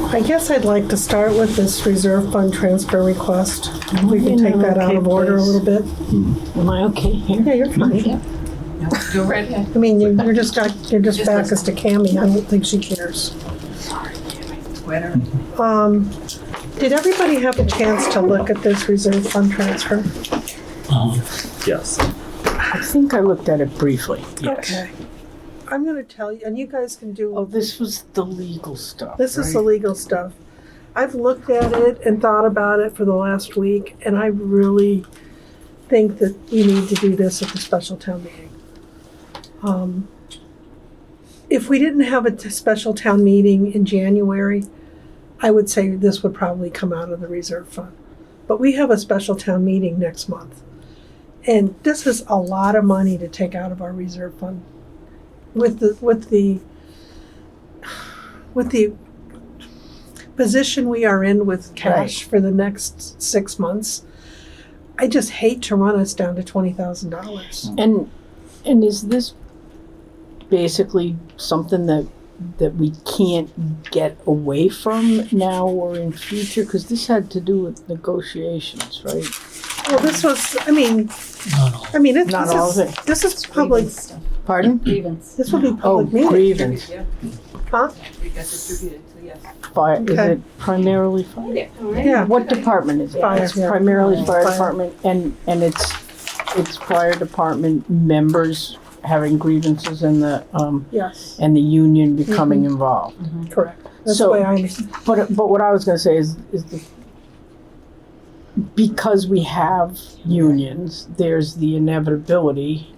I guess I'd like to start with this reserve fund transfer request. If we can take that out of order a little bit. Am I okay here? Yeah, you're fine. Yeah. No, go right ahead. I mean, you're just back as to Cammie. I don't think she cares. Sorry, Kimmy. Twitter. Did everybody have a chance to look at this reserve fund transfer? Yes. I think I looked at it briefly. Yes. Okay. I'm going to tell you, and you guys can do. Oh, this was the legal stuff. This is the legal stuff. I've looked at it and thought about it for the last week, and I really think that we need to do this at the special town meeting. If we didn't have a special town meeting in January, I would say this would probably come out of the reserve fund. But we have a special town meeting next month, and this is a lot of money to take out of our reserve fund. With the position we are in with cash for the next 6 months, I just hate to run us down to $20,000. And is this basically something that we can't get away from now or in future? Because this had to do with negotiations, right? Well, this was, I mean, it's Not all of it. This is public. Stuff. Pardon? Grievance. This would be Oh, public meeting. grievance. Yeah. Huh? We got distributed, so yes. Fire, is Okay. it primarily fire? Yeah. What department is it? Fire, It's yeah. primarily fire Fire. department, and it's fire department members having grievances and the Yes, and the union becoming involved. correct. That's So- the way I understand. But what I was going to say is because we have unions, there's the inevitability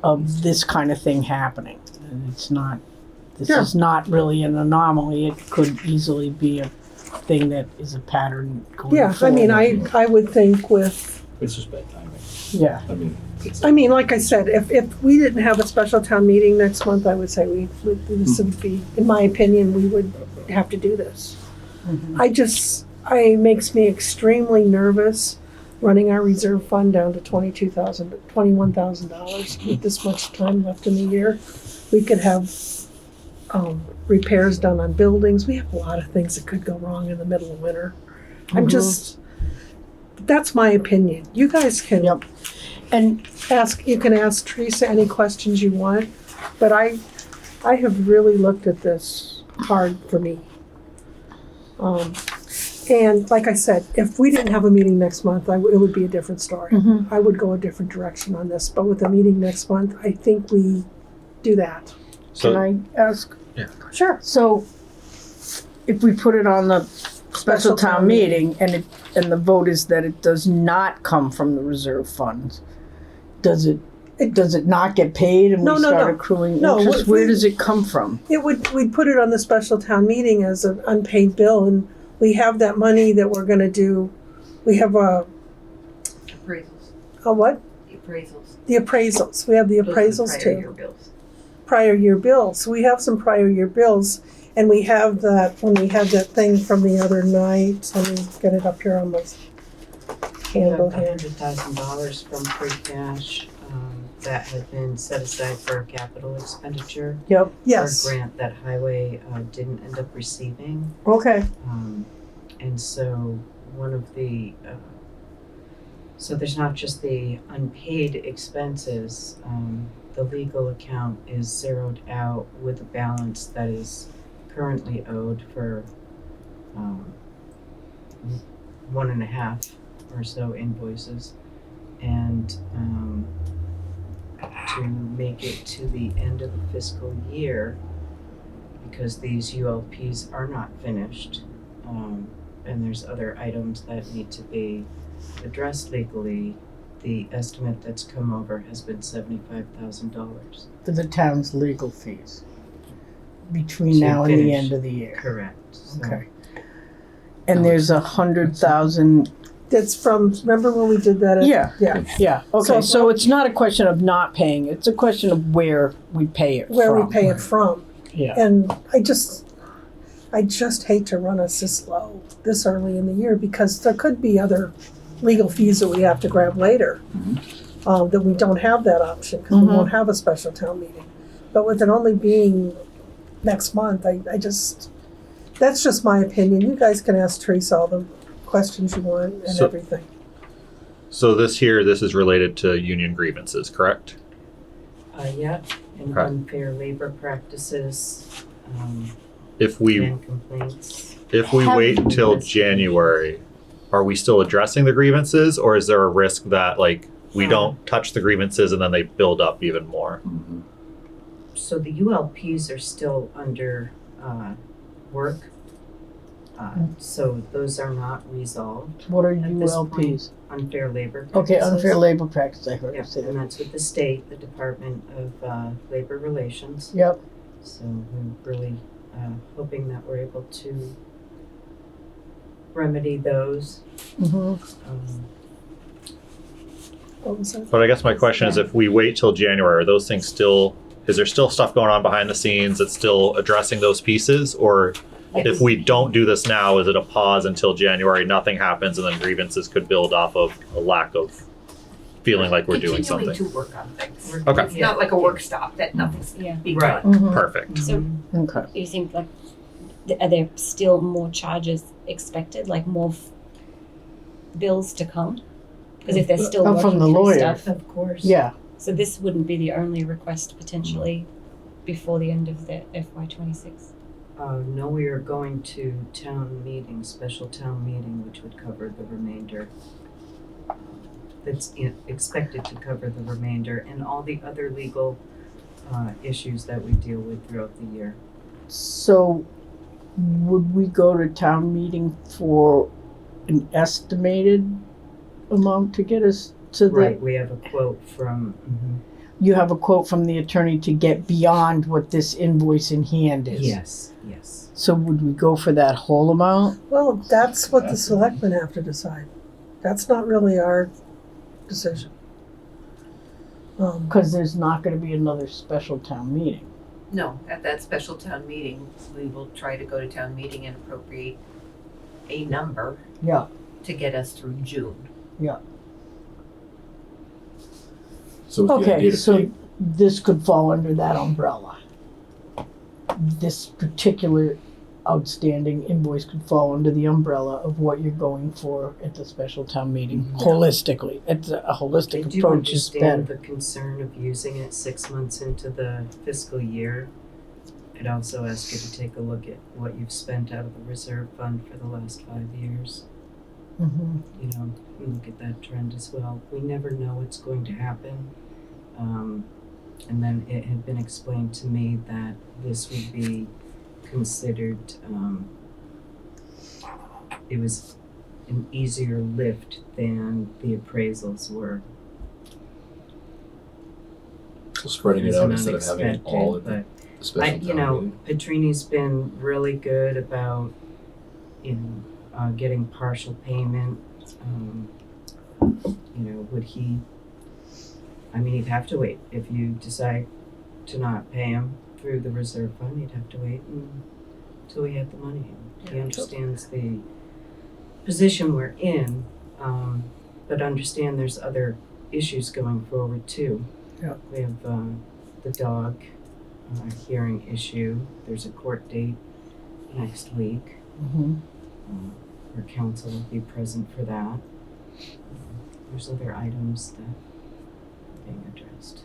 of this kind of thing happening. And it's not. This Sure. is not really an anomaly. It could easily be a thing that is a pattern going Yeah, I forward. mean, I would think with, It's just bad timing. Yeah. I mean, like I said, if we didn't have a special town meeting next month, I would say this would be, in my opinion, we would have to do this. It makes me extremely nervous running our reserve fund down to $21,000 with this much time left in the year. We could have repairs done on buildings. We have a lot of things that could go wrong in the middle of winter. That's my opinion. You guys can Yep. And you can ask Teresa any questions you want, but I have really looked at this hard for me. And like I said, if we didn't have a meeting next month, it would be a different story. I would go a different direction on this, but with a meeting next month, I think we do that. can I ask? Yeah. Sure. So if we put it on the special town meeting and the vote is that it does not come from the reserve funds, does it not get paid and No, we no, start no. accruing No, interest? Where does it come from? We'd put it on the special town meeting as an unpaid bill, and we have that money that we're gonna do. We have Appraisals. a what? The appraisals. The appraisals. We have the Those are appraisals prior too. year bills. Prior year bills. So we have some prior year bills, and we have that, when we had that thing from the other night, let me get it up here on my handle here. $100,000 from free cash that had been set aside for a capital expenditure Yes, for a grant that highway didn't end up receiving. okay, And so one of the so there's not just the unpaid expenses. The legal account is zeroed out with a balance that is currently owed for 1.5 or so invoices, and to make it to the end of the fiscal year, because these ULPs are not finished, and there's other items that need to be addressed legally, the estimate that's come over has been $75,000. For the town's legal fees between To now and the finish. end of the year. Correct. So Okay. And there's 100,000. that's from, remember when we did that? Yeah. Yeah, Yeah. Okay. So it's not a question of not paying. It's a question of where we pay it where from. we pay it from. Yeah. And I just hate to run us this low, this early in the year, because there could be other legal fees that we have to grab later, that we don't have that option, because we won't have a special town meeting. But with it only being next month, That's just my opinion. You guys can ask Teresa all the questions you want and So- everything. So this is related to union grievances, correct? Yeah, and Okay. unfair labor practices, If we and complaints. Have- wait till January, are we still addressing the grievances, or is there a risk that like we don't touch the grievances and then they build up even more? So the ULPs are still under work. So those are not resolved. What are At this ULPs? Unfair labor Okay, practices. unfair labor practice, I heard Yeah, you say and that. that's with the state, the Department of Labor Relations. Yep. So we're really hoping that we're able to remedy those. Mm-hmm. What was that? But I guess my question is, if we wait till January, are those things still? Is there still stuff going on behind the scenes that's still addressing those pieces, or if we don't do this now, is it a pause until January? Nothing happens, and then grievances could build off of a lack of feeling like we're doing Continuing something. to work on things. Okay. It's not like a work stop that nothing's Yeah. being Right. done. Mm-hmm. Perfect. So Okay. you think like, are there still more charges expected, like more bills to come? Because if they're still Oh, working from the through lawyer. stuff, Of course. Yeah. so this wouldn't be the only request potentially before the end of the FY26. No, we are going to town meeting, special town meeting, which would cover the remainder. That's expected to cover the remainder and all the other legal issues that we deal with throughout the year. So would we go to town meeting for an estimated amount to get us to the? Right, we have a quote from, You have a quote from the attorney to get beyond what this invoice in hand is. yes. So would we go for that whole amount? Well, that's what the selectmen have to decide. That's not really our decision. Because there's not going to be another special town meeting. No, at that special town meeting, we will try to go to town meeting and appropriate a number Yeah. to get us through June. So it's the Okay, idea to so take- this could fall under that umbrella. This particular outstanding invoice could fall under the umbrella of what you're going for at the special town meeting, holistically. It's a I holistic do approach is better. understand the concern of using it 6 months into the fiscal year. I'd also ask you to take a look at what you've spent out of the reserve fund for the last 5 years. Mhm. You know, and look at that trend as well. We never know what's going to happen. And then it had been explained to me that this would be considered, it was an easier lift than the appraisals were. So spreading it was out instead of having it unexpected, all at but the special you town know, meeting. Petrini's been really good about, getting partial payment. Would he, he'd have to wait. If you decide to not pay him through the reserve fund, he'd have to wait until we had the money. He understands the position we're in, but understand there's other issues going forward too. Yeah. We have the dog hearing issue. There's a court date next week. Mhm. Our council will be present for that. There's other items that are being addressed.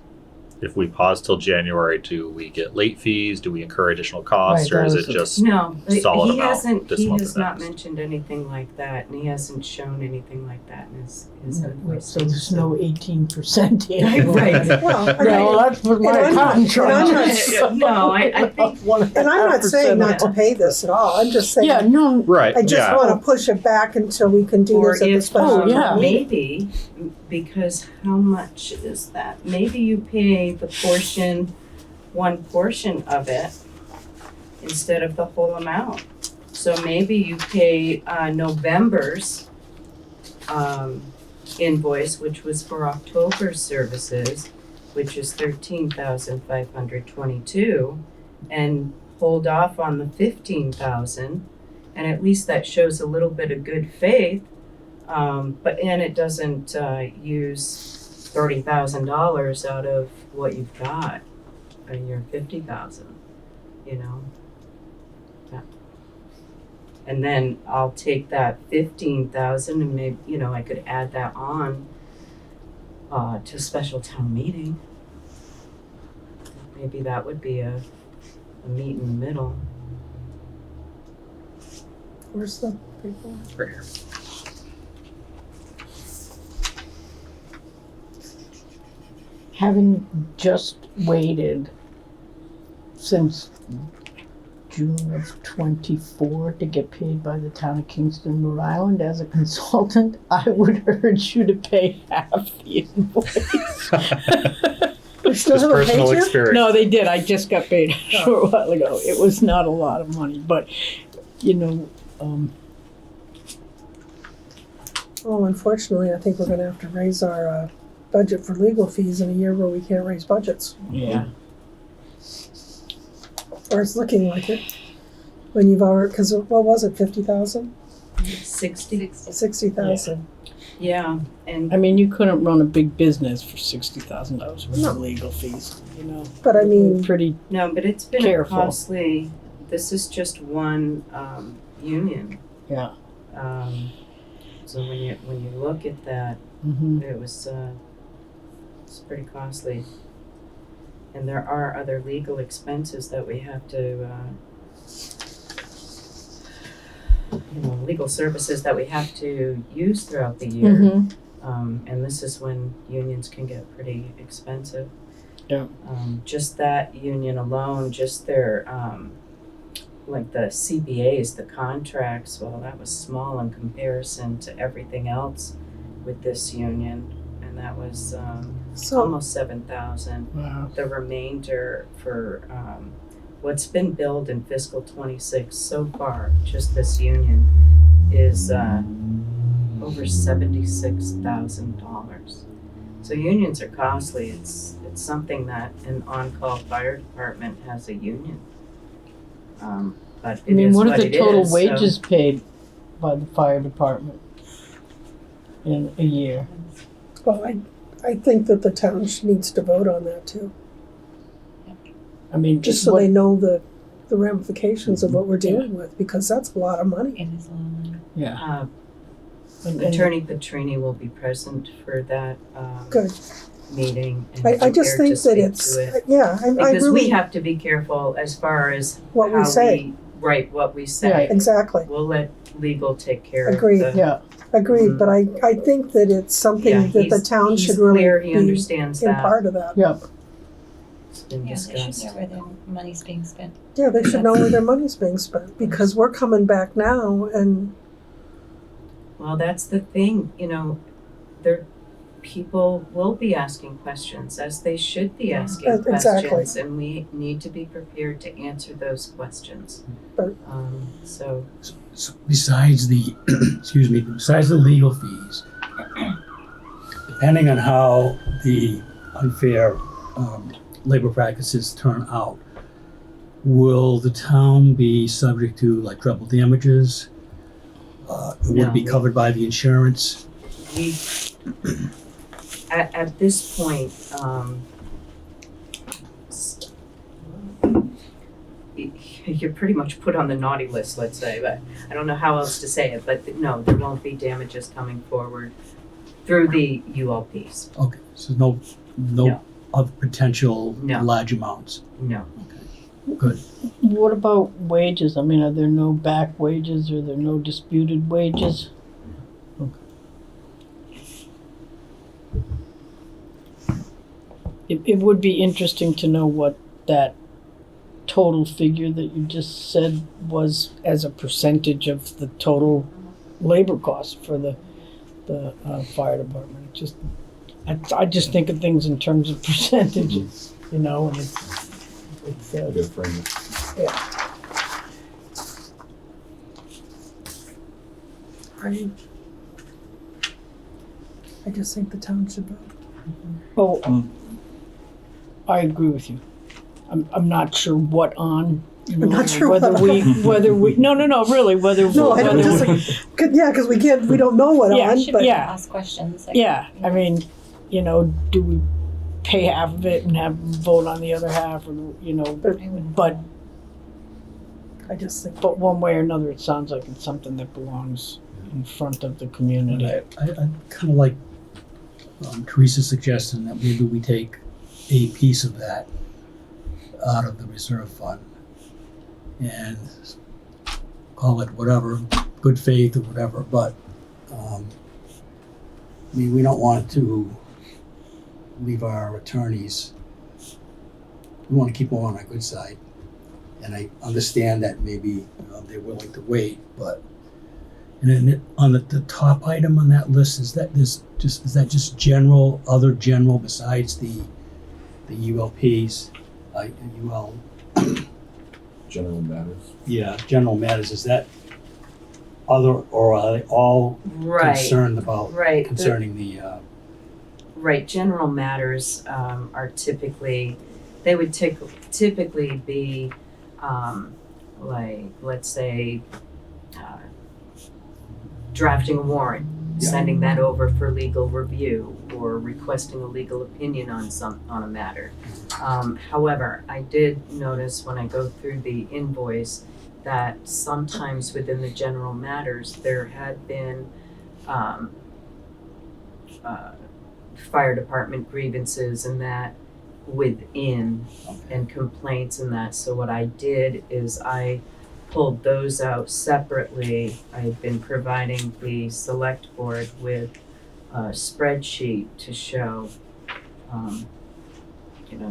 If we pause till January, do we get late fees? Do we incur additional costs, Right, or is that it was just No, solid he amount hasn't, this he month has and not next? mentioned anything like that, and he hasn't shown anything like that in his invoice. So there's no 18% here. Right. Well, I No, mean, that's what my and I'm not- accountant and I'm charges. not- No, I think, and I'm not saying not to pay this at all. I'm just saying, Yeah, no, right? I just yeah. want to push it back until we can do or this at the if, special yeah. town meeting. maybe, because how much is that? Maybe you pay the one portion of it instead of the whole amount. So maybe you pay November's invoice, which was for October's services, which is $13,522, and hold off on the $15,000, and at least that shows a little bit of good faith. And it doesn't use $30,000 out of what you've got, your $50,000. And then I'll take that 15,000 and maybe, you know, I could add that on to special town meeting. Maybe that would be a meet in the middle. Where's the paper? Right here. Having just waited since June of 24 to get paid by the town of Kingston, Rhode Island as a consultant, I would urge you to pay half the invoice. We still Just haven't personal paid you? experience. No, they did. I just got paid a short while ago. It was not a lot of money, but, you know, Oh, unfortunately, I think we're gonna have to raise our budget for legal fees in a year where we can't raise budgets. yeah. Or it's looking like it. When you've already, because what was it, 50,000? 60? 60,000. Yeah, and I mean, you couldn't run a big business for $60,000 worth No. of legal fees, you know. But I mean, Pretty, no, but it's been Careful. a costly, this is just one union. yeah. So when you look at that, Mm-hmm. it was it's pretty costly. And there are other legal expenses that we have to legal services that we have to use throughout the year. Mm-hmm. And this is when unions can get pretty expensive. Yeah. Just that union alone, just their like the CBAs, the contracts, well, that was small in comparison to everything else with this union, and that was so, almost 7,000. Wow. The remainder for what's been billed in fiscal 26 so far, just this union, is over $76,000. So unions are costly. It's something that an on-call fire department has a union. But I mean, what are what the it total is, so- wages paid by the fire department in a year? well, I think that the town needs to vote on that too. I mean, Just so what- they know the ramifications of what we're dealing with, because that's a lot of money. It is a lot of money. yeah. And- Attorney Petrini will be present for that Good. meeting and I just prepared to think that speak it's, to it. yeah, I Because really, we have to be careful as far as what we how say. write what we say. Right. Exactly. We'll let legal take care Agreed. of the. Yeah. Agreed, Mhm. but I think that it's something Yeah, that the he's- town he's should really clear, he be understands in that. part of that. Yeah. It's been Yeah, they should discussed. know where their money's being spent. Yeah, they should know where their money's being spent, because we're coming back now and, Well, that's the thing, people will be asking questions, as they should be asking Exactly. questions, and we need to be prepared to answer those questions. But- So, So besides the, besides the legal fees, depending on how the unfair labor practices turn out, will the town be subject to like treble damages? Would it be No. covered by the insurance? we, at this point, you're pretty much put on the naughty list, let's say, but I don't know how else to say it, but no, there won't be damages coming forward through the ULPs, Okay, so no No. other potential No. large amounts. no. Good. What about wages? I mean, are there no back wages? Are there no disputed wages? It would be interesting to know what that total figure that you just said was as a percentage of the total labor cost for the fire department. I just think of things in terms of percentages, you know, and it's Good frame. I just think the town should vote. Oh, I agree with you. I'm not sure what on. You know, I'm not sure whether what we on. no really whether No, I don't whether just, because we don't know what Yeah, on, Should but. be yeah. ask questions. Like, yeah. I mean, you know, do we pay half of it and have vote on the other half, or you know? I wouldn't. But I just think. But one way or another, it sounds like it's something that belongs in front of the And community. I kind of like Teresa's suggestion that maybe we take a piece of that out of the reserve fund and call it whatever, good faith or whatever, but I mean, we don't want to leave our attorneys, we want to keep them on our good side. And I understand that maybe they're willing to wait, but and then on the top item on that list, is that just general, other general besides the ULPs, UL? General matters. Yeah, general matters. Is that other, or are they all Right, concerned about right. concerning the? Right, general matters are typically, they would typically be like, let's say, drafting a warrant, Yeah. sending that over for legal review, or requesting a legal opinion on a matter. However, I did notice when I go through the invoice that sometimes within the general matters, there had been fire department grievances and that within, and complaints and that. So what I did is I pulled those out separately. I had been providing the select board with a spreadsheet to show,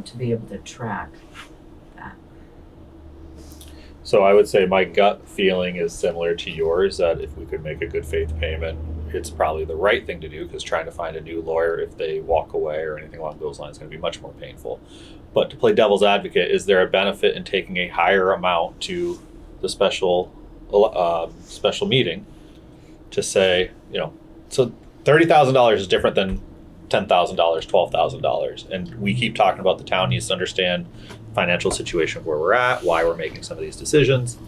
to be able to track that. So I would say my gut feeling is similar to yours, that if we could make a good faith payment, it's probably the right thing to do, because trying to find a new lawyer if they walk away or anything along those lines is going to be much more painful. But to play devil's advocate, is there a benefit in taking a higher amount to the special meeting to say, so $30,000 is different than $10,000, $12,000, and we keep talking about the town needs to understand financial situation where we're at, why we're making some of these decisions.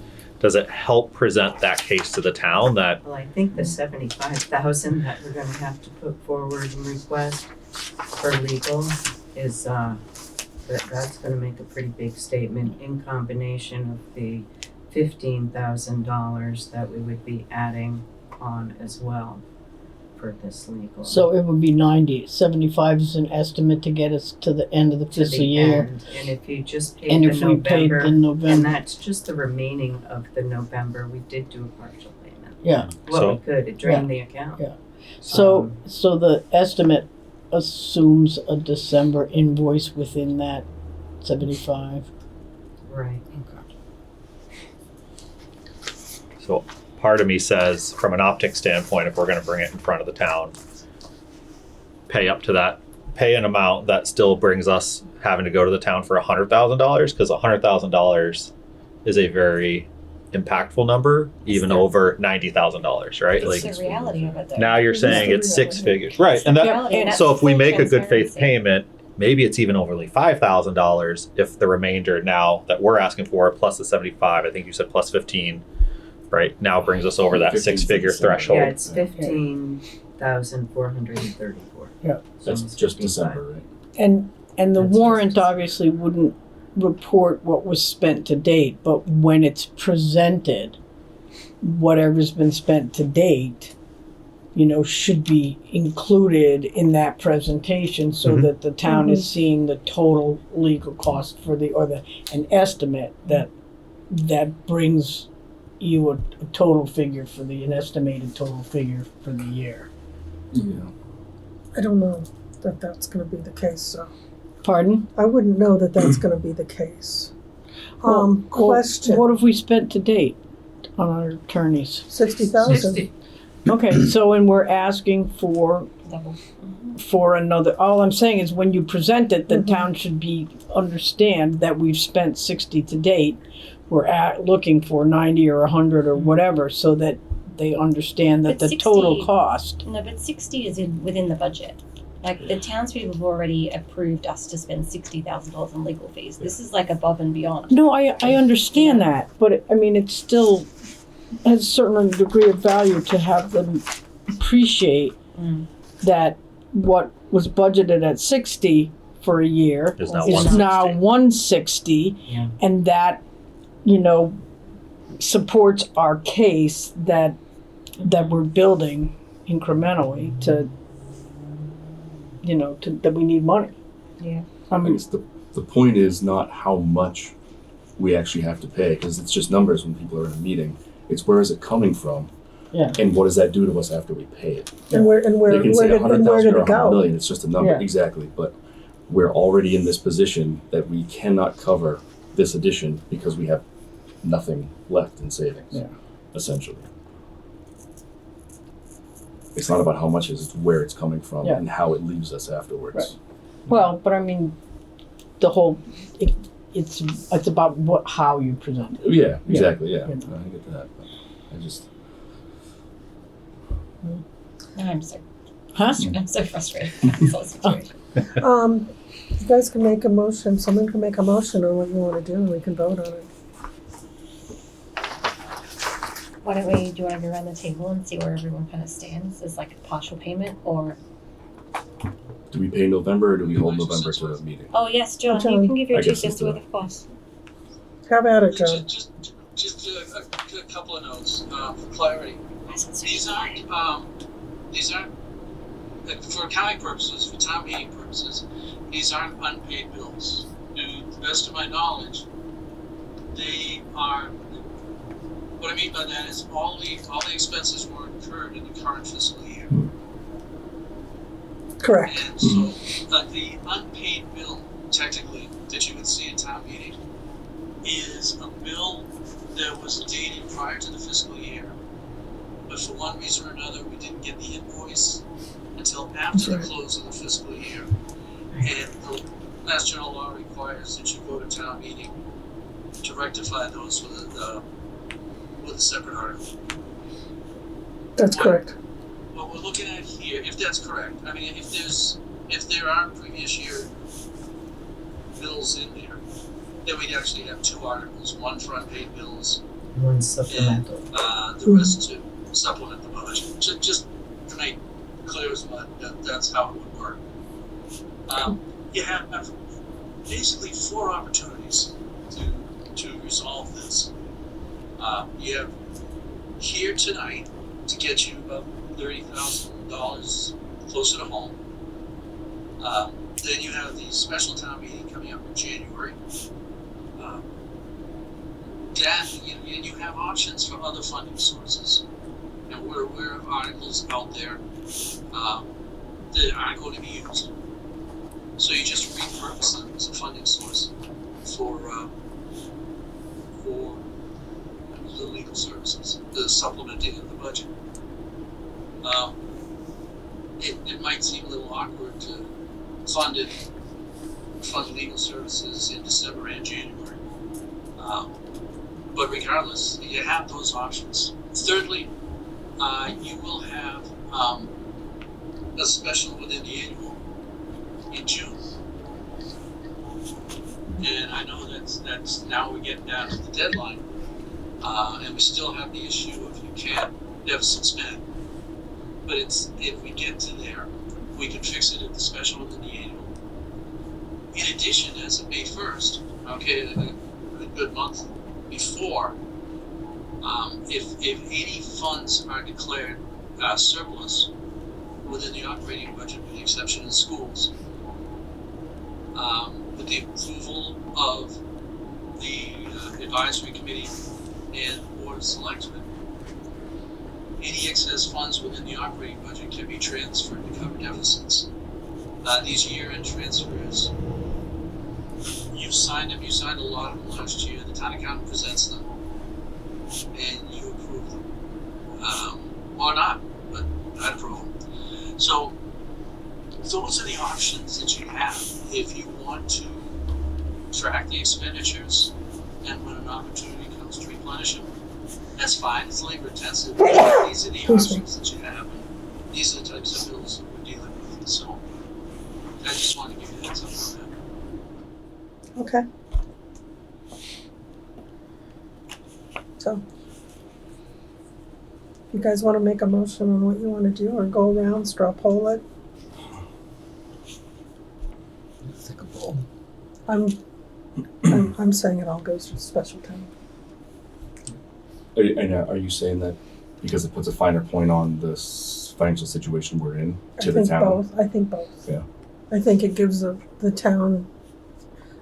Does it help present that case to the town that, Well, I think the 75,000 that we're gonna have to put forward and request for legal is, that's gonna make a pretty big statement in combination of the $15,000 that we would be adding on as well for this legal. So it would be 90. 75 is an estimate to get us to the end of the To the fiscal year. end. And if you just paid And the if we paid November, the and November, that's just the remaining of the November, we did do a partial payment. yeah. Well, we could, it drained the account. Yeah. So the estimate assumes a December invoice within that 75. Right. so part of me says, from an optic standpoint, if we're going to bring it in front of the town, pay an amount that still brings us having to go to the town for $100,000, because $100,000 is a very impactful number, even over $90,000, right? It's Like the reality of it, though. now you're saying it's six figures, right? And The that, reality, and that's so if we full make a good faith transparency. payment, maybe it's even only $5,000 if the remainder now that we're asking for plus the 75, I think you said plus 15, right? Now brings us over that 15 6-figure December. threshold. Yeah, it's 15,434. Yeah. That's Almost just 55. December, right? And the That's warrant just- obviously wouldn't report what was spent to date, but when it's presented, whatever's been spent to date, should be included in that presentation so Mhm. that the town is seeing the total legal cost for an estimate that brings you an estimated total figure for the year. Yeah. I don't know that that's gonna be the case, so. Pardon? I wouldn't know that that's gonna be the case. Well, Question, what have we spent to date on our attorneys? 60,000. Okay, so and we're asking for Double. another, all I'm saying is when you present it, the Mhm. town should understand that we've spent 60 to date. We're looking for 90 or 100 or whatever, so that they understand that But the total 60 cost. No, but 60 is within the budget. Like, the townspeople have already approved us to spend $60,000 in legal fees. This is like above and beyond. No, I understand that, but it still has a certain degree of value to have them appreciate Mm. that what was budgeted at 60 for a year Is now Is is 160. now 160, Yeah. and that, supports our case that we're building incrementally to, that we need money. Yeah. I guess the point is not how much we actually have to pay, because it's just numbers when people are in a meeting. It's where is it coming from? Yeah. And what does that do to us after we pay it? And where They can say did 100,000 or it 100 go? million, it's just a number, Yeah. exactly. But we're already in this position that we cannot cover this addition because we have nothing left in savings, Yeah. essentially. It's not about how much it is, it's where it's coming from Yeah. and how it leaves us afterwards. Right. Well, but I mean, the whole, it's about how you present it. Yeah, exactly, yeah. Yeah. No, I get that. But I just, I'm so Huh? I'm so frustrated with this whole situation. You guys can make a motion, someone can make a motion on what you wanna do, and we can vote on it. Why don't we, do you wanna go around the table and see where everyone kind of stands? Is like a partial payment or, do we pay November or do we hold November to the meeting? oh yes, John, John. you can give your I two guess cents it's the- worth, of course. Have at it, John. Just a couple of notes for clarity. These aren't for accounting purposes, for town meeting purposes. These aren't unpaid bills. To the best of my knowledge, they are. What I mean by that is all the expenses were incurred in the current fiscal year. Correct. And so the unpaid bill, technically, that you would see at town meeting, is a bill that was dated prior to the fiscal year, but for one reason or another, we didn't get the invoice until after the close of the fiscal year. And the Mass General Law requires that you go to town meeting to rectify those with a separate article. That's correct. What we're looking at here, if that's correct, I mean, if there are previous year bills in there, then we'd actually have two articles, one for unpaid bills One and supplemental. the rest to supplement the budget. Just to make clear as mud, that's how it would work. You have basically four opportunities to resolve this. You have here tonight to get you about $30,000 closer to home. Then you have the special town meeting coming up in January. And you have options for other funding sources. And we're aware of articles out there that aren't going to be used. So you just repurpose them as a funding source for the legal services, the supplementing of the budget. It might seem a little awkward to fund legal services in December and January. But regardless, you have those options. Thirdly, you will have a special within the annual in June. And I know that's now we're getting down to the deadline, and we still have the issue of you can't deficit spend. But if we get to there, we can fix it at the special within the annual. In addition, as of May 1st, okay, a good month before, if any funds are declared surplus within the operating budget, with the exception of schools, with the approval of the advisory committee and board of selectmen, any excess funds within the operating budget can be transferred to cover deficits. These year-end transfers, you signed them. You signed a lot of them last year. The town accountant presents them, and you approve them, or not, but I approve them. So those are the options that you have if you want to track the expenditures, and when an opportunity comes to replenish them, that's fine. It's labor intensive. These are the options that you have. And these are the types of bills that we're dealing with. So I just want to give you a heads up on that. Okay. So, you guys want to make a motion on what you want to do, or go around, straw poll it? Think of all. I'm saying it all goes to special town. Are you saying that because it puts a finer point on this financial situation we're in to the town? I think both. Yeah. I think it gives the town,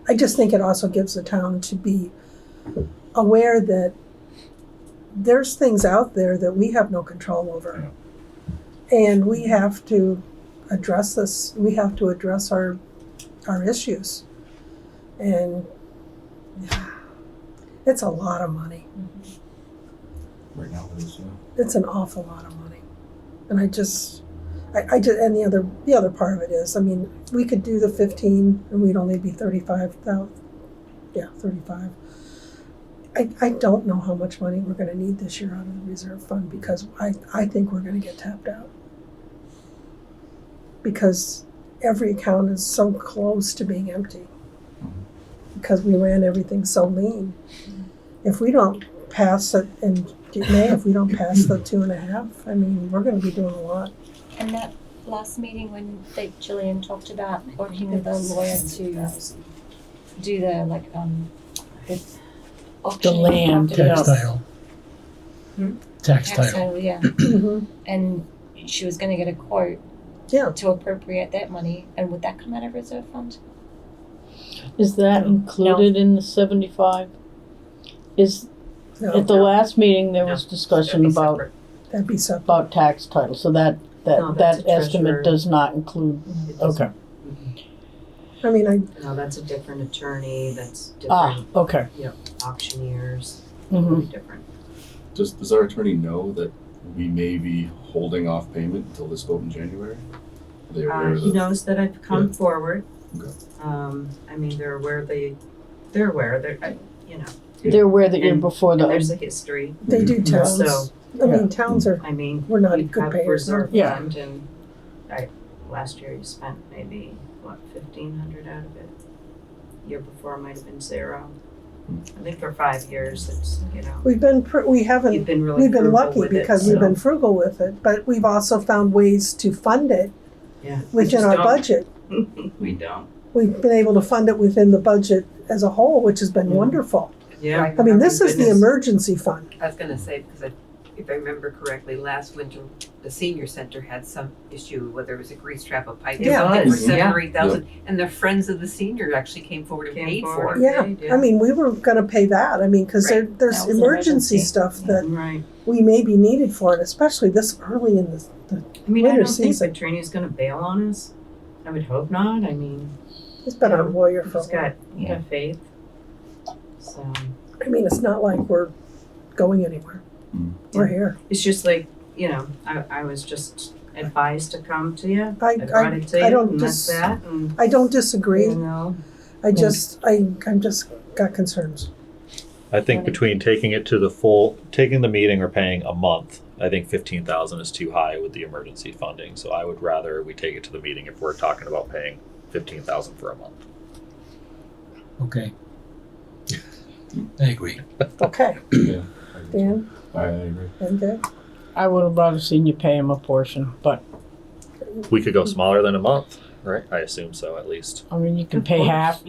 I just think it also gives the town to be aware that there's things out there that we have no control over. And we have to address this, we have to address our issues. And it's a lot of money. Right now it is, yeah. It's an awful lot of money. And I just, and the other part of it is, I mean, we could do the 15 and we'd only be 35,000. Yeah, 35. I don't know how much money we're gonna need this year out of the reserve fund because I think we're gonna get tapped out. Because every account is so close to being empty. Because we ran everything so lean. If we don't pass it in May, if we don't pass the 2.5, I mean, we're gonna be doing a lot. And that last meeting when Gillian talked about working with a lawyer to do the the auction land, properties. Tax title. Tax Tax title. title, yeah. And she was going to get a quote Yeah. to appropriate that money, and would that come out of reserve fund? Is that included in the 75? Is, No, at the last meeting, there was discussion That'd be about, separate. that'd be separate. about tax title, so that No, that's a estimate treasurer. does not include, It doesn't. okay. I mean, No, that's a different attorney, that's Ah, different okay. auctioneers, Mhm. totally different. Does our attorney know that we may be holding off payment until this vote in January? Are they aware of He the- knows that I've come forward. Okay. I mean, they're aware, you know, They're aware that you're And- before and there's the, a history, they do towns. so, I mean, towns are, I mean, we're not we good have payers. reserve Yeah. fund and last year you spent maybe, 1,500 out of it. Year before might have been 0. I think for 5 years, it's, we've been, we you've haven't, been really we've been frugal lucky with it, because we've so, been frugal with it, but we've also found ways to fund it yeah. We within just our don't. budget. We don't. We've been able to fund it within the budget as a whole, which has been Yeah. wonderful. Yeah. I mean, this is the Goodness. emergency fund. I was gonna say, because if I remember correctly, last winter, the senior center had some issue, whether it was a grease trap, a pipe, Yeah. something for was, 7 yeah. or 8,000, and the friends of the senior actually came forward and paid for it. Yeah, Okay, I mean, we were gonna pay that, I mean, cause there's That was an emergency emergency. stuff Yeah. that Right. we may be needed for, and especially this early in the I mean, I Winter don't think season. Petrinia's gonna bail on us. I would hope not. I mean, he's been our lawyer for a he's while. got faith. So I mean, it's not like we're going anywhere. Mm. We're here. it's just like, I was just advised to come to you. I brought it to I you, don't and that's that. And, I don't disagree. I'm just got concerns. I think between taking the meeting or paying a month, I think 15,000 is too high with the emergency funding. So I would rather we take it to the meeting if we're talking about paying 15,000 for a month. Okay. I agree. Okay, Yeah. Dan, I agree. MJ? I would have rather seen you pay him a portion, but, We could go smaller than a month, right? I assume so, at least. I mean, you can pay half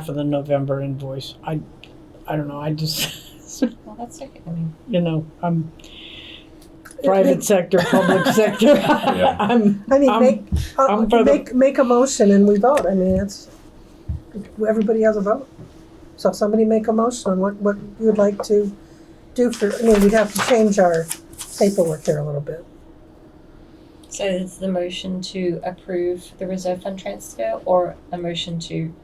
of the November invoice. I don't know, I just, Well, that's okay. I mean, I'm private sector, public sector. Yeah. I mean, I'm for the- make a motion and we vote. I mean, everybody has a vote. So somebody make a motion on what you would like to do I mean, we'd have to change our paperwork there a little bit. so is the motion to approve the reserve fund transfer or a motion to?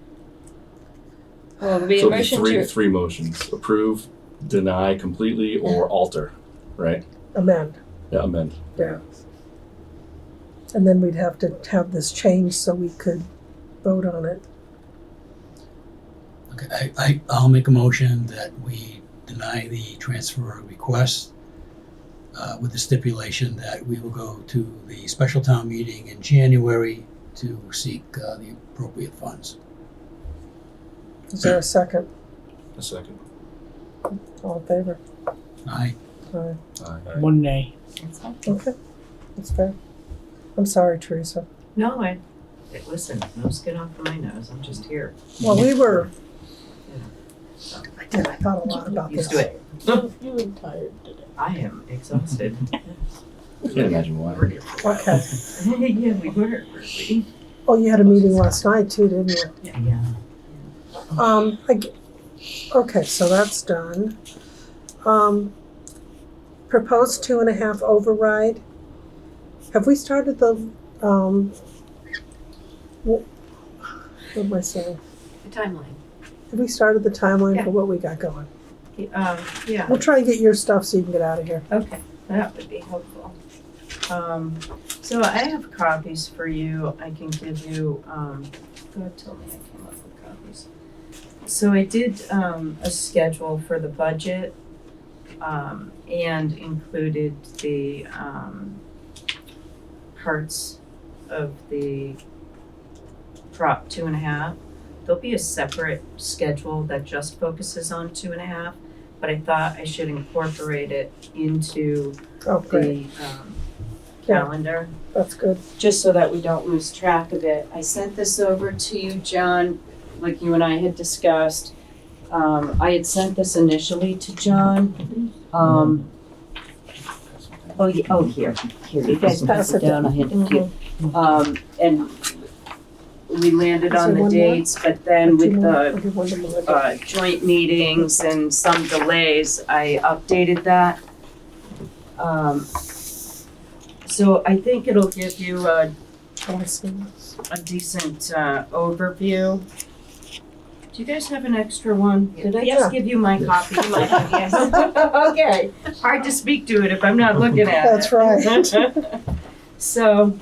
Well, it would be So a it'd be motion to. three motions: approve, deny completely, or alter. Right? Amend, Yeah, amend. yeah. And then we'd have to have this changed so we could vote on it. Okay, I'll make a motion that we deny the transfer request with the stipulation that we will go to the special town meeting in January to seek the appropriate funds. Is there a second? A second. All in favor? Aye. Aye. Aye. One nay. That's fine. Okay, that's fair. I'm sorry, Teresa. No, listen, no skin off of my nose. I'm just here. Well, we were, So, I thought a lot about this. used to it. You look tired today. I am exhausted. I can't imagine why. Okay. Yeah, we were, weren't we? Oh, you had a meeting last night too, didn't you? Yeah. Okay, so that's done. Proposed 2.5 override. Have we started the, what am I saying? The timeline. Have we started the timeline Yeah. for what we got going? Yeah, We'll try and get your stuff so you can get out of here. okay, that would be helpful. So I have copies for you, I can give you, God told me I came up with copies. So I did, a schedule for the budget, and included the, parts of the Prop 2.5. There'll be a separate schedule that just focuses on 2.5, but I thought I should incorporate it into Oh, great. the Yeah. calendar, That's good. just so that we don't lose track of it. I sent this over to you, John, like you and I had discussed. I had sent this initially to John. Here, you guys pass it down, I had to keep. And we landed Is on there the one more? dates, but then with I'll the give one to Melinda. joint meetings and some delays, I updated that. So I think it'll give you a Oh, I see this. decent overview. Do you guys have an extra one? Did I Yeah. just give you my copy? You might have, yes. Okay, hard to speak to it if I'm not looking at it. That's right. So,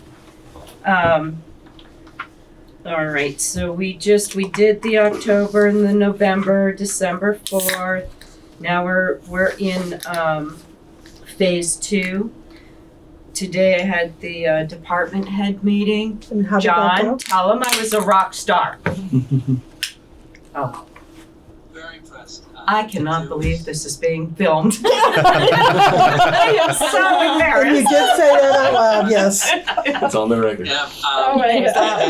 all right, so we did the October and the November, December 4th. Now we're in, phase 2. Today I had the, department head meeting. And how did that John, go? tell him I was a rock star. Very impressed. I cannot believe this is being filmed. I am so And you embarrassed. did say that out loud, yes. It's on the record. Yeah, Oh my God.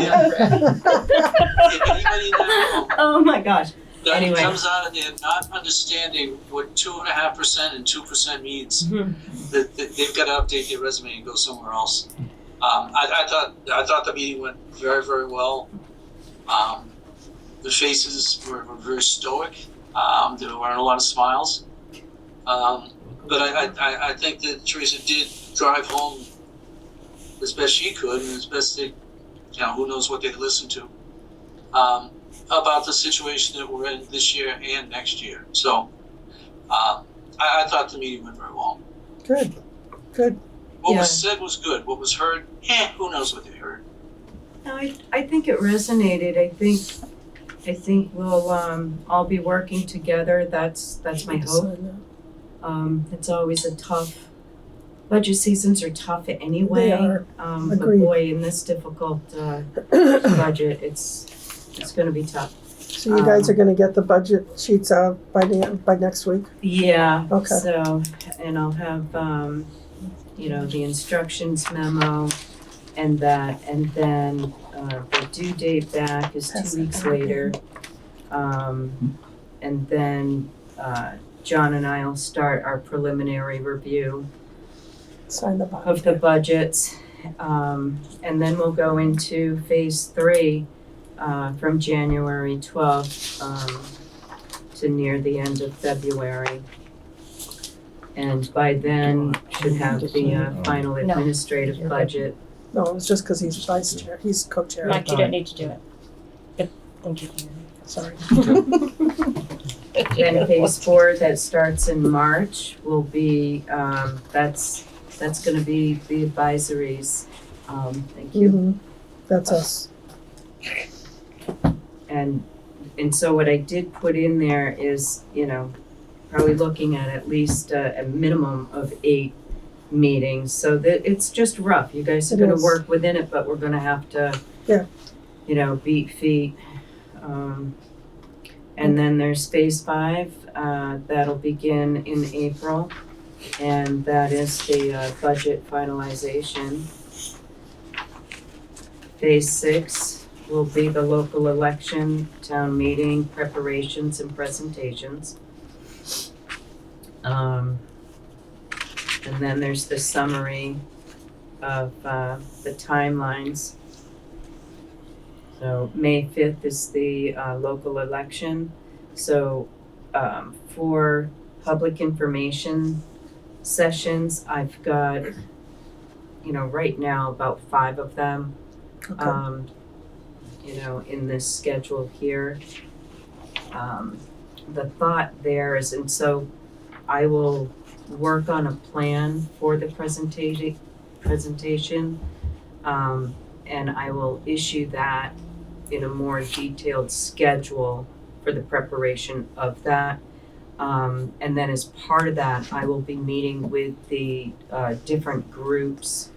if anybody now Oh my gosh. that Anyway. comes out of there not understanding what 2.5% and 2% means, Mhm. that they've got to update their resume and go somewhere else. I thought the meeting went very, very well. The faces were very stoic. There weren't a lot of smiles. But I think that Teresa did drive home as best she could and as best they, who knows what they listened to, about the situation that we're in this year and next year. So I thought the meeting went very well. Good, good. What Yeah. was said was good. What was heard, who knows what they heard. No, I think it resonated. I think we'll all be working together. That's my hope. It's always a tough, budget seasons are tough anyway. They are. But Agreed. boy, in this difficult budget, it's gonna be tough. So you guys are gonna get the budget sheets out by next week? Yeah, Okay. so, and I'll have, the instructions memo and that, and then, the due date back is Pass 2 that weeks down later. And then, John and I'll start our preliminary review Sign the bottom. of the budgets. And then we'll go into phase 3, from January 12th, to near the end of February. And by then, should have the final administrative budget. No, it was just because he's vice chair, he's co-chair. Mike, you don't need to do it. But thank you. Sorry. Then phase 4 that starts in March will be, that's gonna be the advisories. Thank you. Mhm. That's us. And so what I did put in there is, probably looking at least a minimum of 8 meetings. So that it's just rough. You guys are It gonna is. work within it, but we're gonna have to, Yeah. Beat feet. And then there's phase 5, that'll begin in April. And that is the budget finalization. Phase 6 will be the local election, town meeting, preparations and presentations. And then there's the summary of the timelines. So May 5th is the local election. So for public information sessions, I've got, right now about 5 of them, Okay. in this schedule here. The thought there is, and so I will work on a plan for the presentation, and I will issue that in a more detailed schedule for the preparation of that. And then as part of that, I will be meeting with the different groups.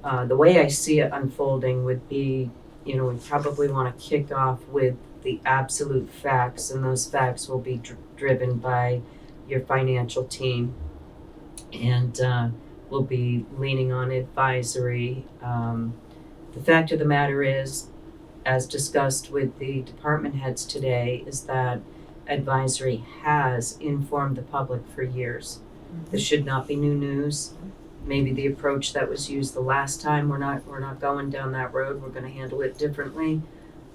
The way I see it unfolding would be, we probably want to kick off with the absolute facts, and those facts will be driven by your financial team. And we'll be leaning on advisory. The fact of the matter is, as discussed with the department heads today, is that advisory has informed the public for years. This should not be new news. Maybe the approach that was used the last time, we're not going down that road. We're going to handle it differently.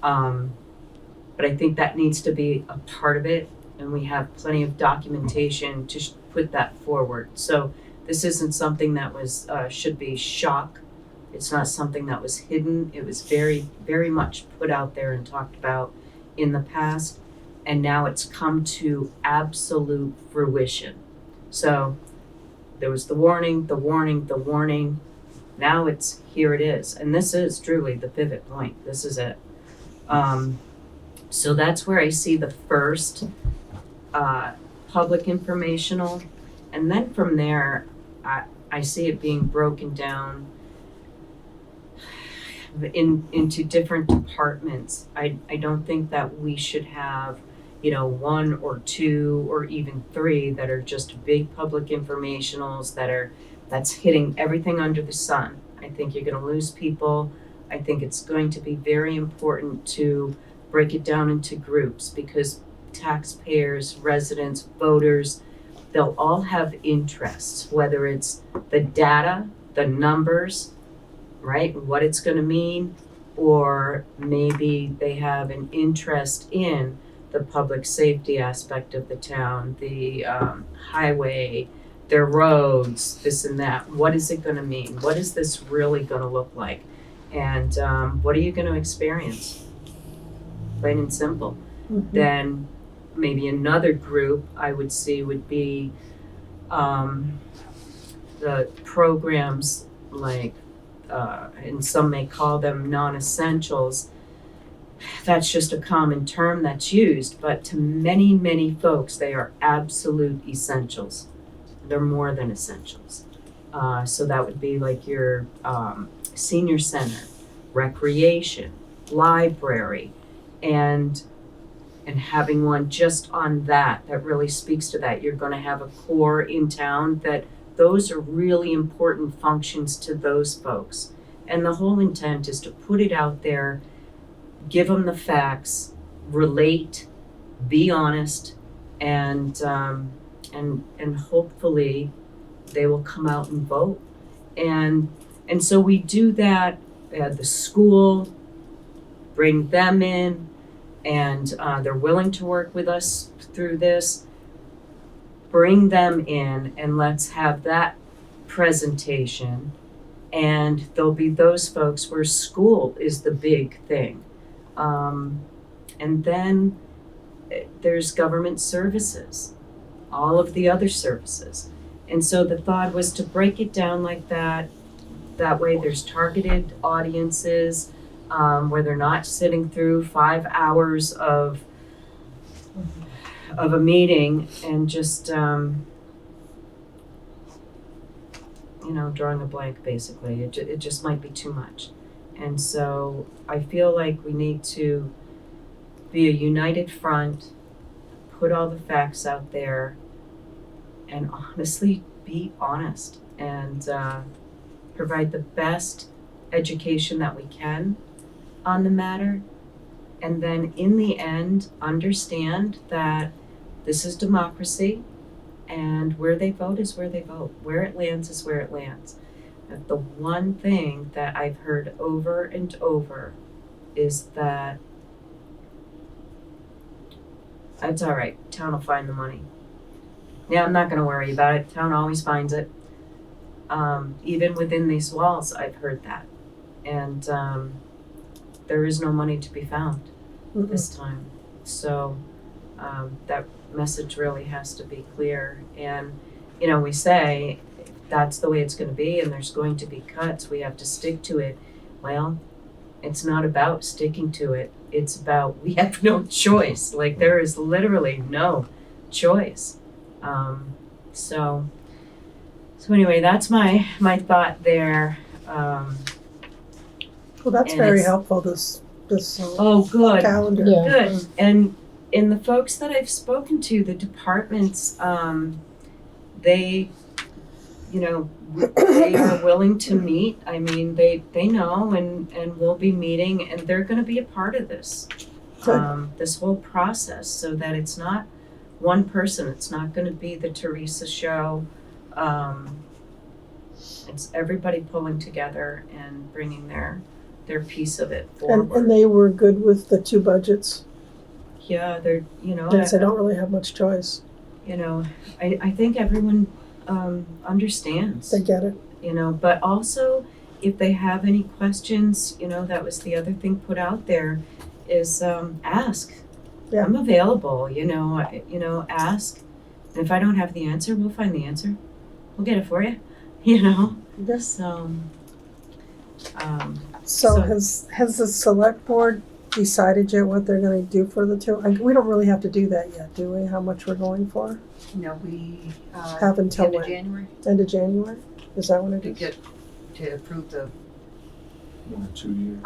But I think that needs to be a part of it, and we have plenty of documentation to put that forward. So this isn't something that was should be shock. It's not something that was hidden. It was very, very much put out there and talked about in the past, and now it's come to absolute fruition. So there was the warning. Now here it is, and this is truly the pivot point. This is it. So that's where I see the first public informational, and then from there, I see it being broken down into different departments. I don't think that we should have, 1 or 2 or even 3 that are just big public informationals that's hitting everything under the sun. I think you're going to lose people. I think it's going to be very important to break it down into groups, because taxpayers, residents, voters, they'll all have interests, whether it's the data, the numbers, right, what it's going to mean, or maybe they have an interest in the public safety aspect of the town, the highway, their roads, this and that. What is it going to mean? What is this really going to look like? And what are you going to experience? Plain and simple. Mhm. Then maybe another group I would see would be the programs like, and some may call them non-essentials. That's just a common term that's used, but to many, many folks, they are absolute essentials. They're more than essentials. So that would be like your senior center, recreation, library, and having one just on that really speaks to that. You're going to have a core in town that those are really important functions to those folks. And the whole intent is to put it out there, give them the facts, relate, be honest, and hopefully they will come out and vote. And so we do that at the school, bring them in, and they're willing to work with us through this. Bring them in and let's have that presentation. And there'll be those folks where school is the big thing. And then there's government services, all of the other services. And so the thought was to break it down like that. That way there's targeted audiences, where they're not sitting through 5 hours of a meeting and just, drawing a blank basically. It just might be too much. And so I feel like we need to be a united front, put all the facts out there, and honestly be honest and provide the best education that we can on the matter. And then in the end, understand that this is democracy and where they vote is where they vote. Where it lands is where it lands. But the one thing that I've heard over and over is that it's all right, town will find the money. Yeah, I'm not gonna worry about it, town always finds it. Even within these walls, I've heard that. And there is no money to be found this time. So that message really has to be clear. And, you know, we say that's the way it's going to be and there's going to be cuts. We have to stick to it. Well, it's not about sticking to it. It's about we have no choice. Like there is literally no choice. So anyway, that's my thought there. Well, that's And very it's- helpful, this Oh, good. calendar. Yeah. Good. And the folks that I've spoken to, the departments, they, you know, they are willing to meet. I mean, they know and will be meeting and they're gonna be a part of this. This whole process so that it's not one person. It's not gonna be the Teresa show. It's everybody pulling together and bringing their piece of it forward. And they were good with the two budgets. Yeah, they're, you know, They don't really have much choice. you know, I think everyone understands, They get it. you know, but also if they have any questions, you know, that was the other thing put out there is ask. Yeah. I'm available, you know, ask. And if I don't have the answer, we'll find the answer. We'll get it for you, you know. Yes. So So So- has the select board decided yet what they're gonna do for the two? We don't really have to do that yet, do we? How much we're going for? No, we, Have until end of when? January End of January? Is that when it to is? get, to approve the, 1 or 2 years.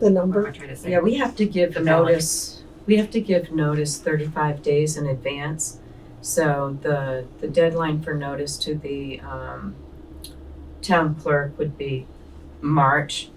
The number? What am I trying to say? yeah, we have to give The balance. notice. We have to give notice 35 days in advance. So the deadline for notice to the town clerk would be March.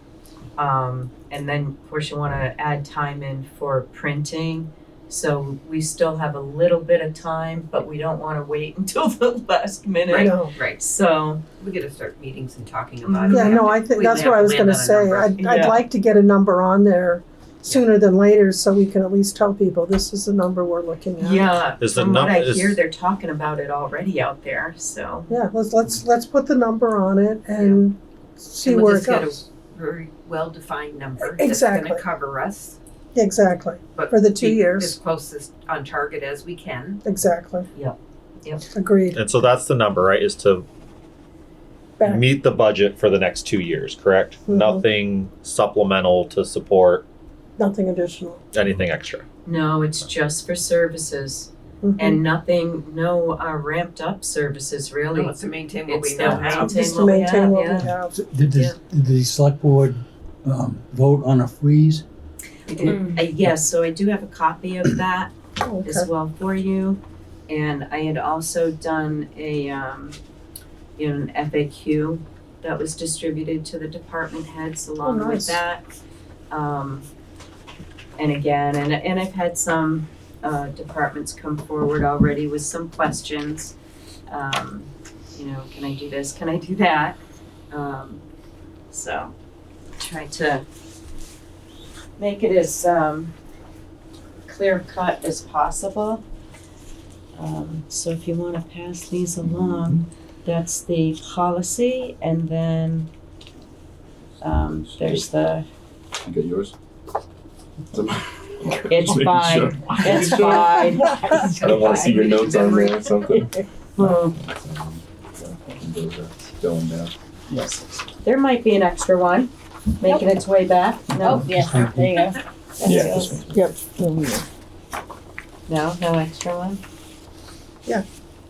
And then, of course, you want to add time in for printing. So we still have a little bit of time, but we don't want to wait until the last minute. Right. No. Right, So, we gotta start meetings and talking about it. Yeah, We no, have I to- think we that's have what I to was land gonna on a say. number. I'd Yeah. like to get a number on there sooner than later so we can at least tell people this is the number we're looking at. yeah, Is the from what I num- is- hear, they're talking about it already out there. So, Yeah, let's put the number on it and see And we'll where it just get a goes. very well-defined number Exactly. that's gonna cover us, Exactly, but for the 2 be years. as close as on target as we can. Exactly. Yep. Agreed. And so that's the number, right? Is to Back. meet the budget for the next 2 years, correct? Mhm. Nothing supplemental to support Nothing additional. anything extra. no, it's just for services Mhm. and nothing, no ramped up services really. No, it's to maintain what It's we to now have. maintain Just to what we maintain have, what we yeah. have. So did the select board vote on a freeze? We did. Yes, so I do have a copy of that Oh, as okay. well for you. And I had also done a, an FAQ that was distributed to the department heads along with nice. that. And again, and I've had some departments come forward already with some questions. Can I do this? Can I do that? So try to make it as clear cut as possible. So if you want to pass these along, that's the policy, and then there's the, You got yours? it's Making fine, sure. it's fine. I don't want to see your notes on there or something. Hmm. Those are going down. Yes. There might be an extra one making its way back. No, Oh, yes, there you go. Yeah, this one. Yep. no extra one.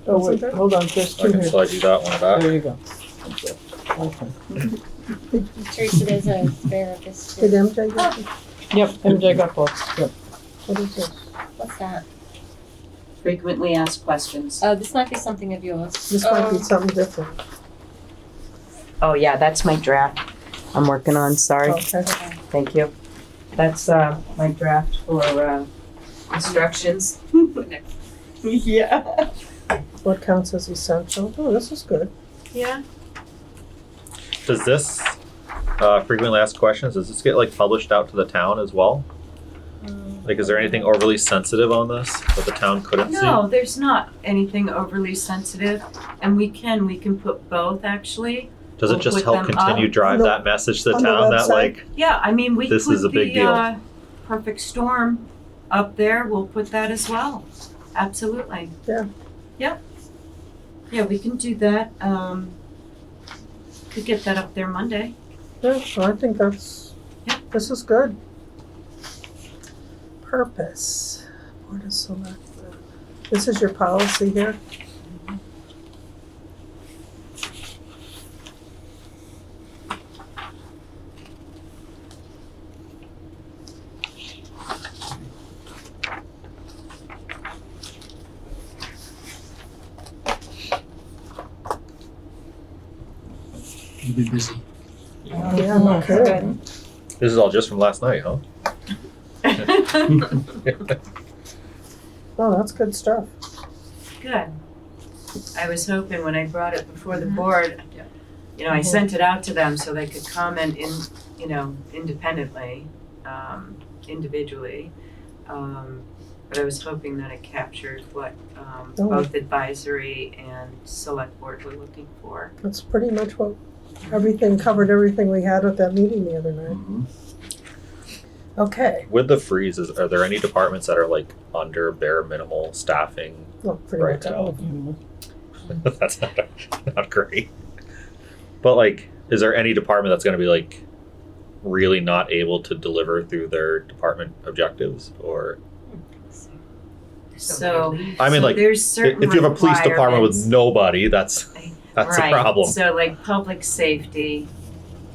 Oh, wait, Wasn't there? hold on, just I two can here. slide you that one back. There you go. Okay. Teresa, there's a spare of this. Did MJ get it? Yep, MJ got both, yep. What is this? What's that? Frequently asked questions. Oh, this might be something of yours. This might be something different. Oh yeah, that's my draft I'm working on, sorry. Okay. Thank you. That's my draft for instructions. Yeah. What counts as essential? Oh, this is good. Yeah. Does this, frequently asked questions, does this get like published out to the town as well? Like, is there anything overly sensitive on this that the town couldn't see? No, there's not anything overly sensitive, and we can put both actually. Does it We'll just put help them continue up. drive On the- that message to the on the town that website? like, Yeah, I mean, we This put is a big the, deal. perfect storm up there, we'll put that as well, absolutely. Yeah. Yep. Yeah, we can do that, could get that up there Monday. Yeah, so I think this is good. Purpose. Board of Selectmen. This is your policy here? You've been busy. Yeah, no kidding. this is all just from last night, huh? Oh, that's good stuff. Good. I was hoping when I brought it before the board, I sent it out to them so they could comment independently, individually. But I was hoping that it captured what both advisory and select board were looking for. That's pretty much what covered everything we had at that meeting the other night. Mhm. Okay, With the freezes, are there any departments that are like under bare minimal staffing? well, pretty Right much all of them. You know, That's not great. But like, is there any department that's gonna be like really not able to deliver through their department objectives? Or, So, I mean, like, there's certain if you have a police department with requirements. nobody, that's a Right. problem. So like public safety,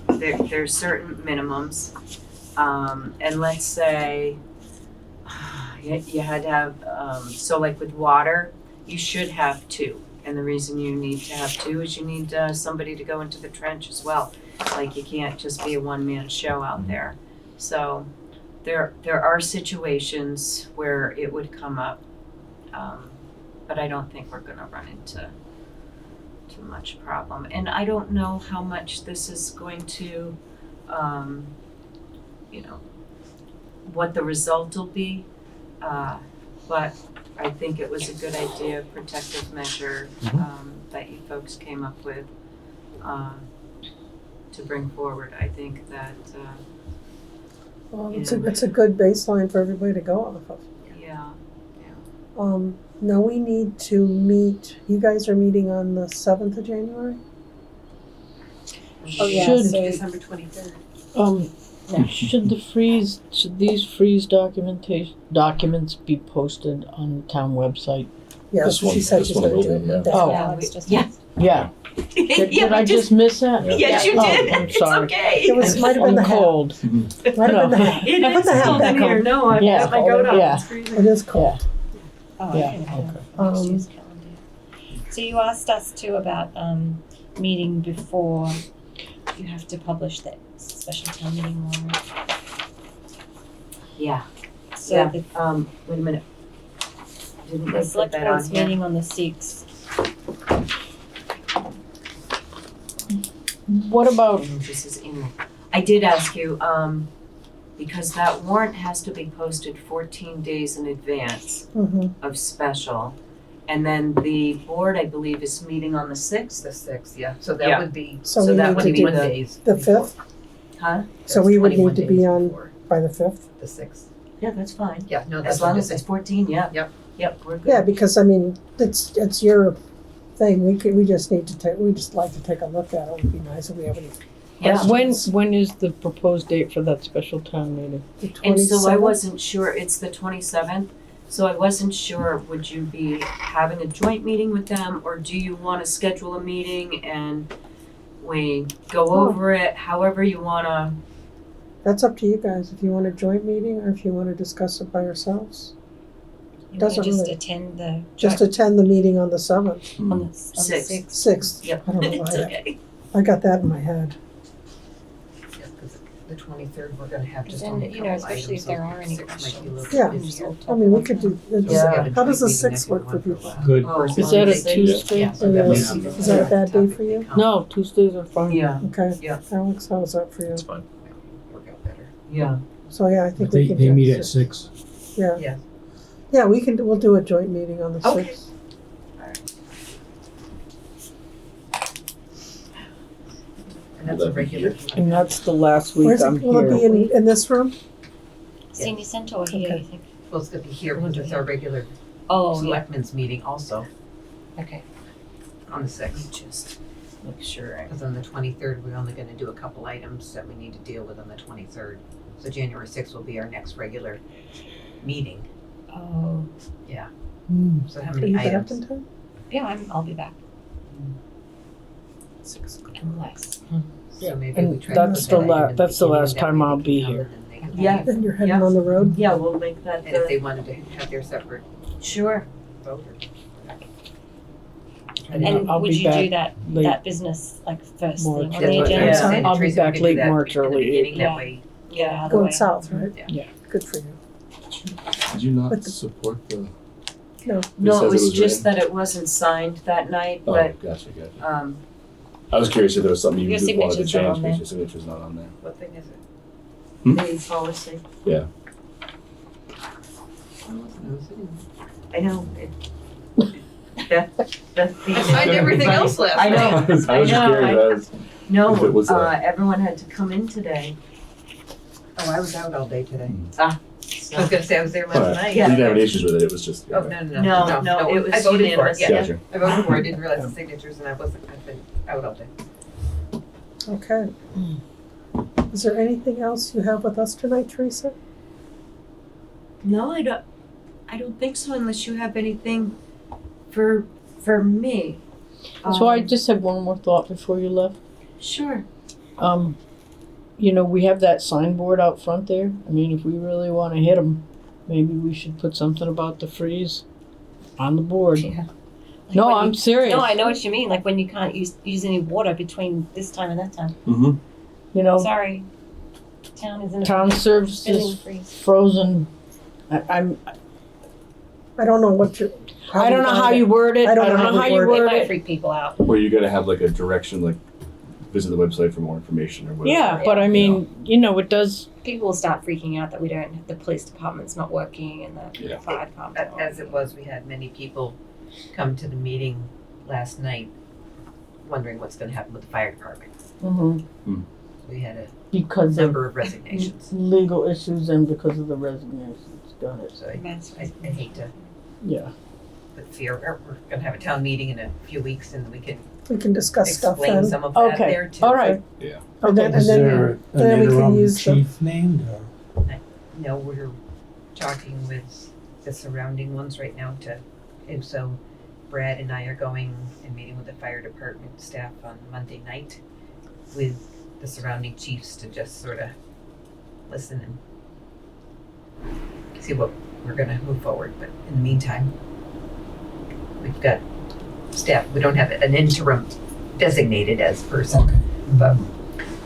there's certain minimums. And let's say you had to have, so like with water, you should have two. And the reason you need to have two is you need somebody to go into the trench as well. Like you can't just be a one-man show out there. So there are situations where it would come up. But I don't think we're gonna run into too much problem. And I don't know how much this is going to, what the result will be. But I think it was a good idea, protective measure, that you folks came up with, to bring forward. I think that, Well, it's a good baseline for everybody to go off of. yeah. Now we need to meet, you guys are meeting on the 7th of January? Oh, yeah, Should- so December 23rd. Should these freeze documents be posted on the town website? Yeah, This one- she said this she's one gonna will do it be, yeah. Monday. Oh. yeah, it's just Yeah. Yeah. Did Yeah, I we just miss that? Yeah. Yes, you Oh, did. I'm It's sorry. okay. It was, might have been the I'm hat. cold. Might have been the hat. It Put is the hat cold back in here. on. No, I've Yeah. got my coat on. Yeah. It's freezing. It is cold. Oh, Yeah, I can have okay. next year's calendar. So you asked us too about meeting before you have to publish that special town meeting warrant. Yeah. So Yeah. the Wait a minute. Didn't the they put select that on board's here? meeting on the 6th. What about, This is in. I did ask you, because that warrant has to be posted 14 days in advance Mm-hmm. of special. And then the board, I believe, is meeting on the 6th. The 6th, yeah. So Yeah. that would be So So we that need would to be do 21 the- days. the before. 5th, Huh? so That's we would 21 need to days be on before by the 5th. the 6th. Yeah, that's fine. Yeah, no, that's As what long I'm as it's 14, yeah. Yep. Yep, we're good. Yeah, because I mean, it's your thing, we just need to we just like to take a look at it, it'd be nice if we have any. Yeah. when is the proposed date for that special town meeting? The And so I 27th? wasn't sure, it's the 27th, so I wasn't sure, would you be having a joint meeting with them, or do you wanna schedule a meeting and we go Oh. over it, however you wanna? That's up to you guys, if you want a joint meeting or if you want to discuss it by yourselves. You Doesn't want to just really- attend the Just attend the meeting on the 7th, on the Sixth. 6th. 6th. Yep, I don't know it's why, okay. I got that in my head. Yeah, 'cause the 23rd, we're gonna have just Then, only a you couple know, items. especially if there are any Six might be a little questions. Yeah. bit Just busier. all I mean, we talk could do, about So we have a how does the joint meeting 6th work if for you people? want Good. Oh, Is that a Tuesday? Yeah, so Yeah. that would Yeah. be the Is that a bad day topic for they you? come. No, Tuesdays are fine. Yeah, Okay. Yeah. Alex, how's that for you? It's fine. Work out better. yeah. So yeah, I think They, we can they do meet it. at 6. Yeah. Yeah. Yeah, we'll do a joint meeting on the Okay. 6th. And that's a regular. And that's the last week Where's I'm it, will it be here. in this room? Senior Center or here, Okay. you think? Well, it's gonna be here because it's our regular Oh, yeah, selectmen's meeting also okay. on the 6th. Just make sure I. Because on the 23rd, we're only gonna do a couple items that we need to deal with on the 23rd. So January 6th will be our next regular meeting. Oh, So how Are many you back items? in time? yeah, I'll be back 6 o'clock. unless. So maybe And we try to that's put the that la- item in that's the beginning, last that time way I'll they be can come here. and they can Yeah. Then you're heading Yeah. on the road? Yeah, we'll make that And if they wanted to have their separate sure. vote. And I'll would be you do back that, late that business like first March. thing on That's the what agenda? I'm saying. I'll be Teresa, we back could do late that March, in the early beginning, April. that way. Yeah, other Going way. south, right? Yeah. Good for you. Did you not But the- support the? No. No, says it it was was just written? that it wasn't signed that night, Oh, but, gotcha. I um, was curious if there was something you Your wanted to signature's not change on because there. your signature's not on there. What thing is it? the policy. Yeah. I know, that's the. I signed everything else last I know. night. I was I just know, curious. No, If it was, everyone had to come in today, Oh, I was out all day today. so. I was gonna say I was there last Alright. night. You didn't have any issues with it. It was just. Oh, no, No, it was I voted for it, unanimous. yeah. Gotcha. I voted for it, I didn't realize the signatures and I've been out all day. Okay. Is there anything else you have with us tonight, Teresa? No, I don't think so unless you have anything for me. So I just had one more thought before you left. Sure. You know, we have that signboard out front there. I mean, if we really want to hit them, maybe we should put something about the freeze on the board. Yeah. Like No, when I'm you- serious. No, I know what you mean, like when you can't use any water between this time and that time. Mm-hmm. You know, Sorry. Town is in a. town serves spinning is freeze. frozen. I I don't know what you. I don't know how you word it. I I don't don't know know how how we you word It word might it. freak people out. Or you gotta have like a direction, like visit the website for more information or whatever. Yeah, but I mean, you know, it does. People will start freaking out that the police department's not working and the Yeah. fire department. As it was, we had many people come to the meeting last night wondering what's gonna happen with the fire department. We had a Because of number of resignations, legal issues and because of the resignations. Got it. so I hate to Yeah. put fear, we're gonna have a town meeting in a few weeks and we can We can discuss stuff explain then. some of that Okay. there too. All right. And then, Is and then, there and then an we can interim use the, chief named or? No, we're talking with the surrounding ones right now and so Brad and I are going and meeting with the fire department staff on Monday night with the surrounding chiefs to just sort of listen and see what we're gonna move forward, but in the meantime, we've got staff, we don't have an interim designated as person, but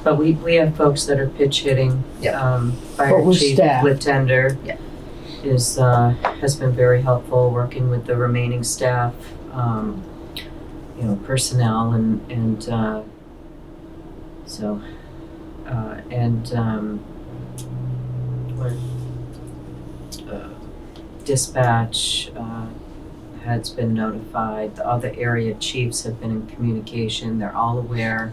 But we have folks that are pitch hitting. Yeah. Fire But with chief staff. Littender Yeah. has been very helpful working with the remaining staff, personnel and so what dispatch has been notified. The other area chiefs have been in communication. They're all aware.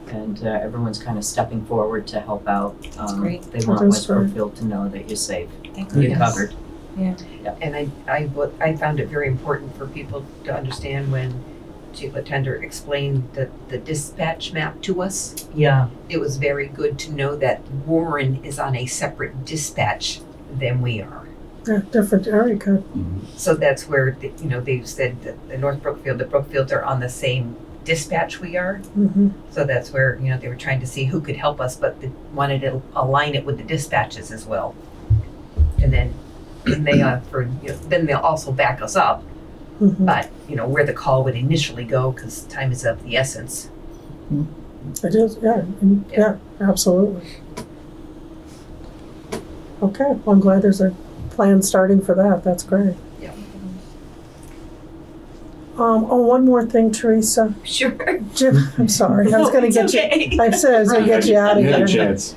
And everyone's kind of stepping forward to help out. That's great. They want That is West great. Brookfield to know that you're safe, Thank you're you. covered. and I found it very important for people to understand when Chief Littender explained the dispatch map to us. Yeah. It was very good to know that Warren is on a separate dispatch than we are. yeah, different area code. So that's where, they've said that the North Brookfield, the Brookfields are on the same dispatch we are. Mm-hmm. So that's where, they were trying to see who could help us, but they wanted to align it with the dispatches as well. And then then they'll also back us up, Mm-hmm. but, where the call would initially go, because time is of the essence. It is, yeah, yeah, absolutely. Okay, well, I'm glad there's a plan starting for that. That's great. Yeah. One more thing, Teresa. Sure. Jim, I'm sorry. I was going to It's get okay. you. I said I was going to get you out of You had a here. chance.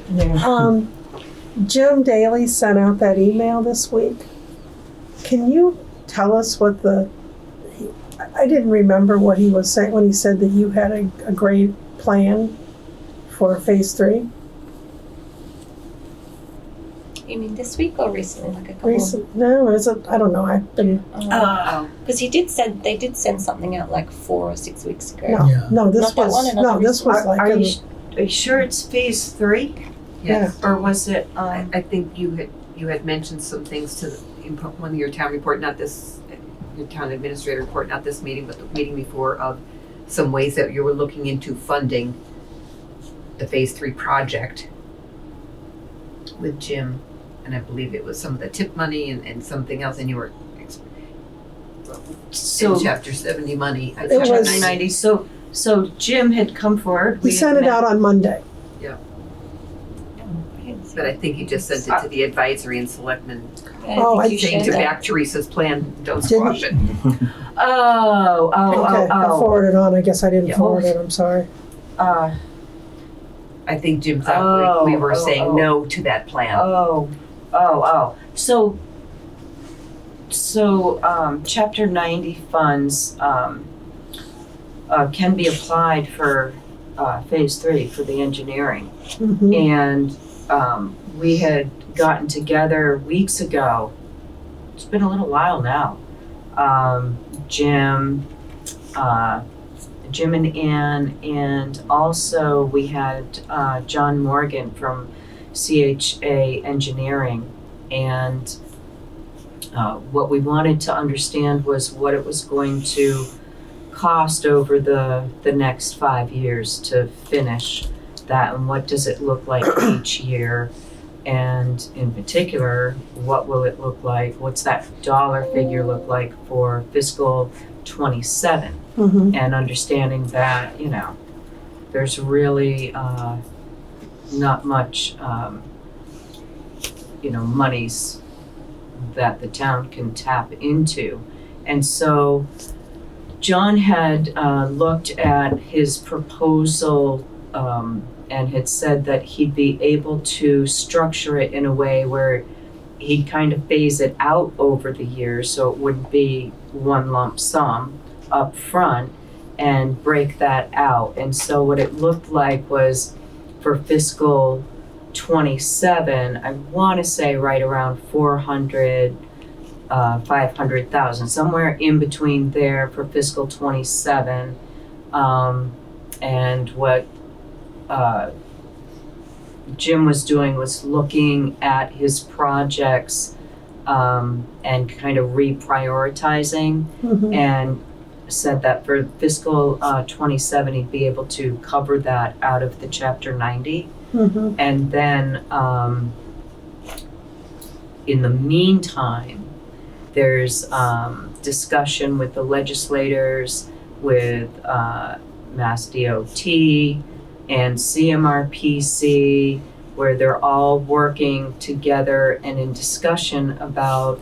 Jim Daly sent out that email this week. Can you tell us what I didn't remember what he was saying when he said that you had a great plan for phase 3. You mean this week or recently, like a couple? No, is it? I don't know. I've been. Because they did send something out like 4 or 6 weeks ago. No, Yeah. no, this Not that was. one, another No, this was like. Are you sure it's phase 3? Yes. Or was it, I think you had mentioned some things to in one of your town report, not this, your town administrator report, not this meeting, but the meeting before, of some ways that you were looking into funding the phase 3 project with Jim, and I believe it was some of the tip money and something else, and you were in chapter 70 money. It chapter was- 90, so Jim had come forward. He sent it out on Monday. But I think you just sent it to the advisory and selectmen, Oh, I saying to shared back Teresa's plan, don't Didn't- squash it. Okay, I forwarded on. I guess I didn't Yeah. forward it. I'm sorry. Uh, I think Jim thought we were saying no to that plan. So, chapter 90 funds, can be applied for, phase 3 for the engineering. Mhm. And we had gotten together weeks ago. It's been a little while now. Jim and Ann, and also we had John Morgan from CHA Engineering. And what we wanted to understand was what it was going to cost over the next 5 years to finish that, and what does it look like each year, and in particular, what will it look like, what's that dollar figure look like for fiscal 27, Mhm. and understanding that, there's really not much, monies that the town can tap into. And so John had looked at his proposal and had said that he'd be able to structure it in a way where he'd kind of phase it out over the years, so it wouldn't be one lump sum up front, and break that out. And so what it looked like was for fiscal 27, I want to say right around 500,000, somewhere in between there for fiscal 27. And what Jim was doing was looking at his projects and kind of reprioritizing, Mhm. and said that for fiscal 27 he'd be able to cover that out of the chapter 90. Mhm. And then in the meantime, there's discussion with the legislators, with Mass DOT and CMRPC, where they're all working together and in discussion about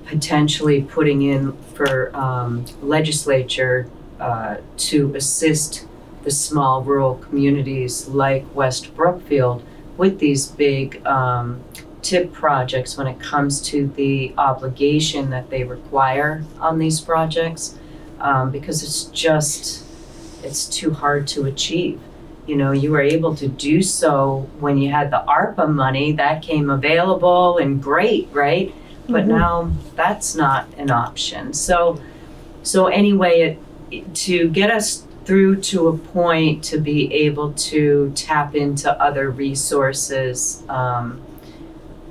potentially putting in for legislature to assist the small rural communities like West Brookfield with these big tip projects when it comes to the obligation that they require on these projects, because it's too hard to achieve. You were able to do so when you had the ARPA money that came available, and great, right? But Mhm. now that's not an option. So anyway, to get us through to a point to be able to tap into other resources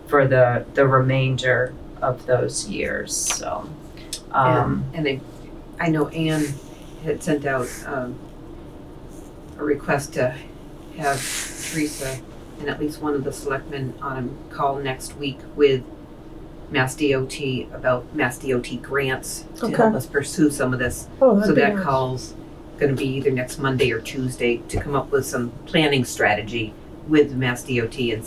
for the remainder of those years. So, And I know Anne had sent out a request to have Teresa and at least one of the selectmen on a call next week with Mass DOT about Mass DOT grants to help Okay. us pursue some of this. Oh, So that'd be that nice. call's gonna be either next Monday or Tuesday to come up with some planning strategy with Mass DOT and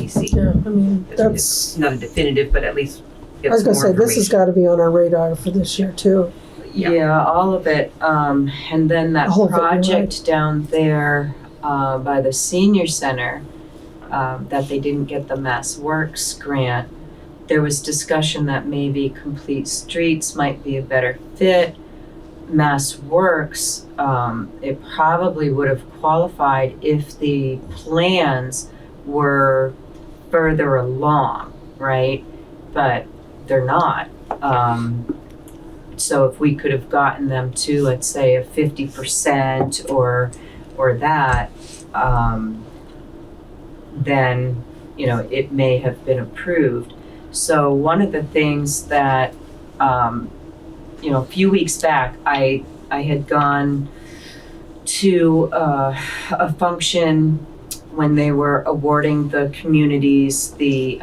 CMRPC. Yeah, I mean, It's that's, not a definitive, but at least I get was some gonna more say, this has information. gotta be on our radar for this year too. Yeah. All of it. And then that All of it, you're project down there by the senior center that they didn't get the Mass Works grant. There was discussion that maybe Complete Streets might be a better fit. Mass Works, it probably would have qualified if the plans were further along, right? But they're not. So if we could have gotten them to, let's say, a 50% or that, then, you know, it may have been approved. So one of the things that, you know, a few weeks back, I had gone to a function when they were awarding the communities the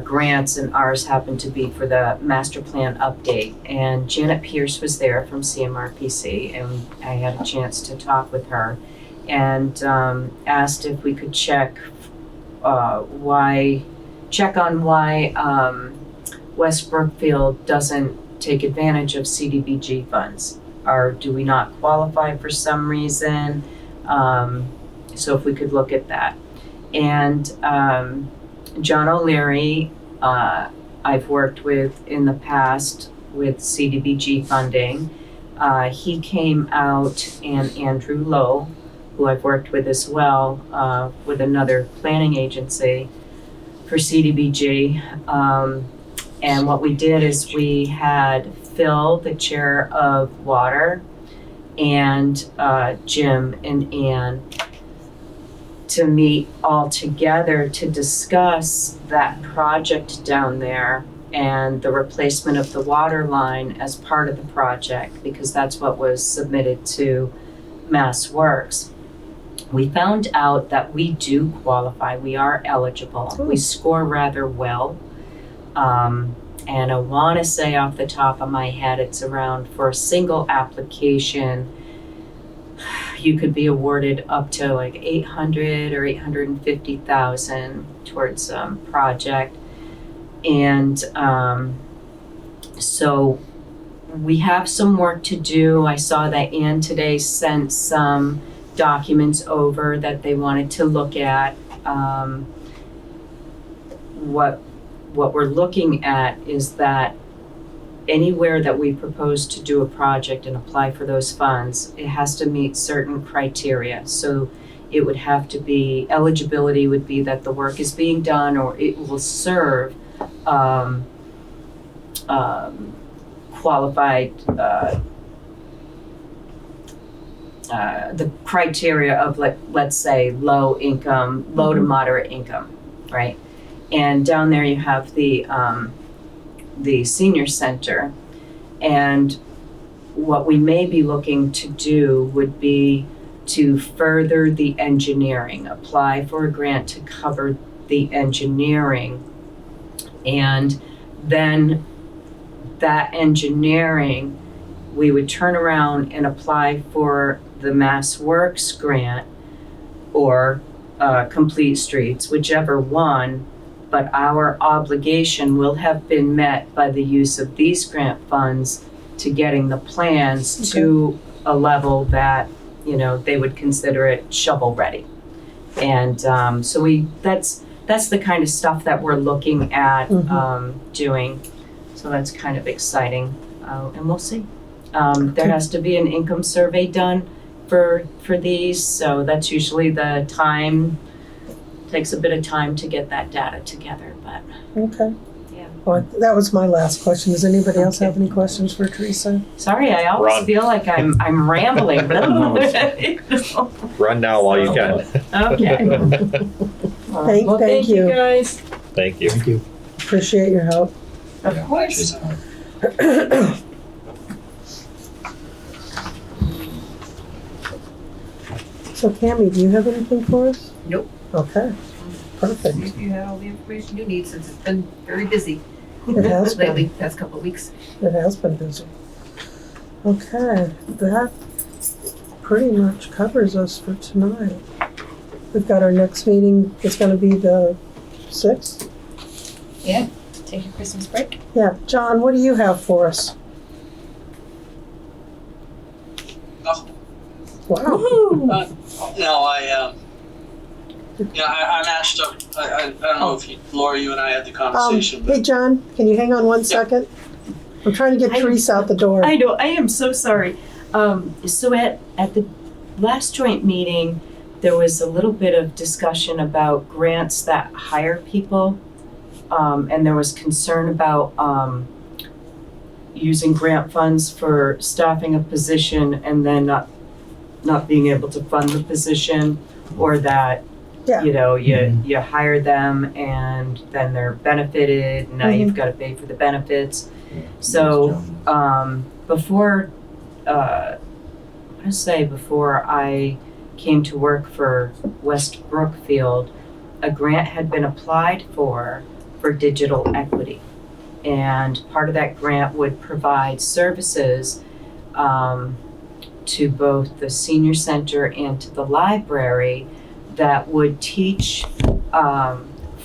grants, and ours happened to be for the master plan update. And Janet Pierce was there from CMRPC, and I had a chance to talk with her and asked if we could check on why West Brookfield doesn't take advantage of CDBG funds. Or do we not qualify for some reason? So if we could look at that. And John O'Leary, I've worked with in the past with CDBG funding. He came out, and Andrew Lowe, who I've worked with as well, with another planning agency for CDBG. And what we did is we had Phil, the chair of water, and Jim and Ann to meet all together to discuss that project down there and the replacement of the water line as part of the project, because that's what was submitted to Mass Works. We found out that we do qualify, we are eligible, we score rather well. And I want to say off the top of my head, it's around, for a single application, you could be awarded up to like 800 or 850,000 towards project. And so we have some work to do. I saw that Ann today sent some documents over that they wanted to look at. What we're looking at is that anywhere that we propose to do a project and apply for those funds, it has to meet certain criteria. So it would have to be, eligibility would be that the work is being done or it will serve qualified, the criteria of, let's say, low income, low to moderate income, right? And down there you have the senior center. And what we may be looking to do would be to further the engineering, apply for a grant to cover the engineering. And then that engineering, we would turn around and apply for the Mass Works grant or Complete Streets, whichever one. But our obligation will have been met by the use of these grant funds to getting the plans to a level that, you know, they would consider it shovel ready. And so that's the kind of stuff that we're looking at doing. So that's kind of exciting, and we'll see. There has to be an income survey done for these, so that's usually the time. Takes a bit of time to get that data together, but Okay. yeah. Well, that was my last question. Does anybody else have any questions for Teresa? Sorry, I always Run. feel like I'm rambling. Run now while you can. Okay. Thank Thank you. you guys. Thank you. Thank you. Appreciate your help. Of course. So Cammie, do you have anything for us? Nope. Okay, perfect. You have all the information you need since it's been very busy It has lately, been, past couple of weeks. it has been busy. Okay, that pretty much covers us for tonight. We've got our next meeting, it's gonna be the 6th. Yeah, take a Christmas break. Yeah, John, what do you have for us? Oh, Wow. no, I'm asked up. I don't know if Laura, you and I had the conversation, Hey, John, can you hang on one second? I'm trying to get Teresa out the door. I know, I am so sorry. So at the last joint meeting, there was a little bit of discussion about grants that hire people. And there was concern about using grant funds for staffing a position and then not being able to fund the position, or that Yeah. you hire them and then they're benefited, and now you've got to pay for the benefits. So before I came to work for West Brookfield, a grant had been applied for digital equity. And part of that grant would provide services to both the senior center and to the library that would teach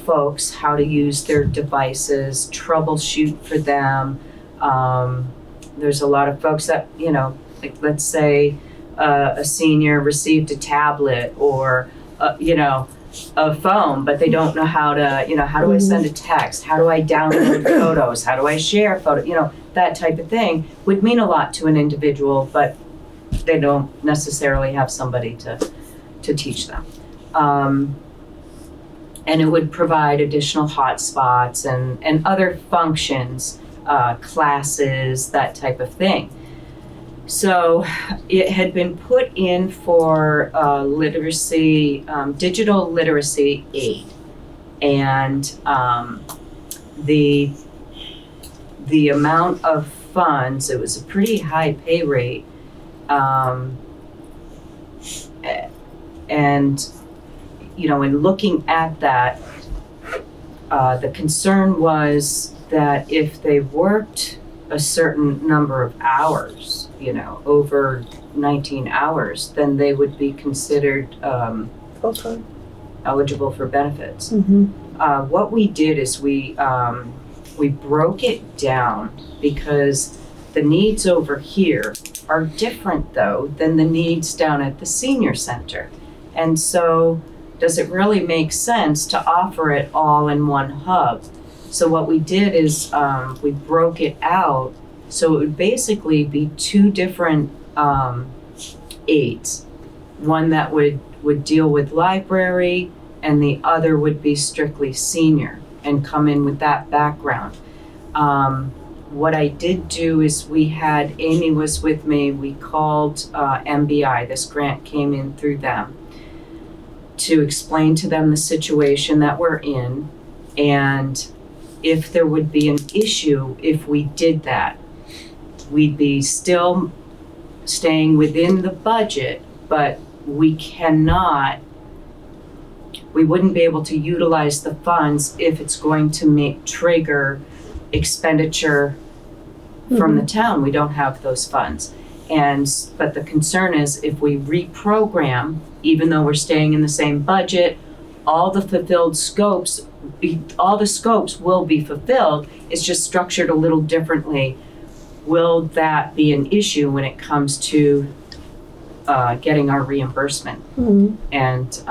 folks how to use their devices, troubleshoot for them. There's a lot of folks that, like let's say a senior received a tablet or, a phone, but they don't know how to, how do I send a text? How do I download photos? How do I share photos? That type of thing would mean a lot to an individual, but they don't necessarily have somebody to teach them. And it would provide additional hotspots and other functions, classes, that type of thing. So it had been put in for literacy, digital literacy aid, and the amount of funds, it was a pretty high pay rate, and in looking at that, the concern was that if they worked a certain number of hours, over 19 hours, then they would be considered Full-time. eligible for benefits. Mm-hmm. What we did is we broke it down because the needs over here are different, though, than the needs down at the senior center. And so does it really make sense to offer it all in one hub? So what we did is we broke it out, so it would basically be two different aids. One that would deal with library, and the other would be strictly senior and come in with that background. What I did do is Amy was with me, we called MBI, this grant came in through them, to explain to them the situation that we're in, and if there would be an issue if we did that. We'd be still staying within the budget, but we wouldn't be able to utilize the funds if it's going to trigger expenditure from the town. We don't have those funds. But the concern is if we reprogram, even though we're staying in the same budget, all the scopes will be fulfilled. It's just structured a little differently. Will that be an issue when it comes to getting our reimbursement? Mm-hmm. And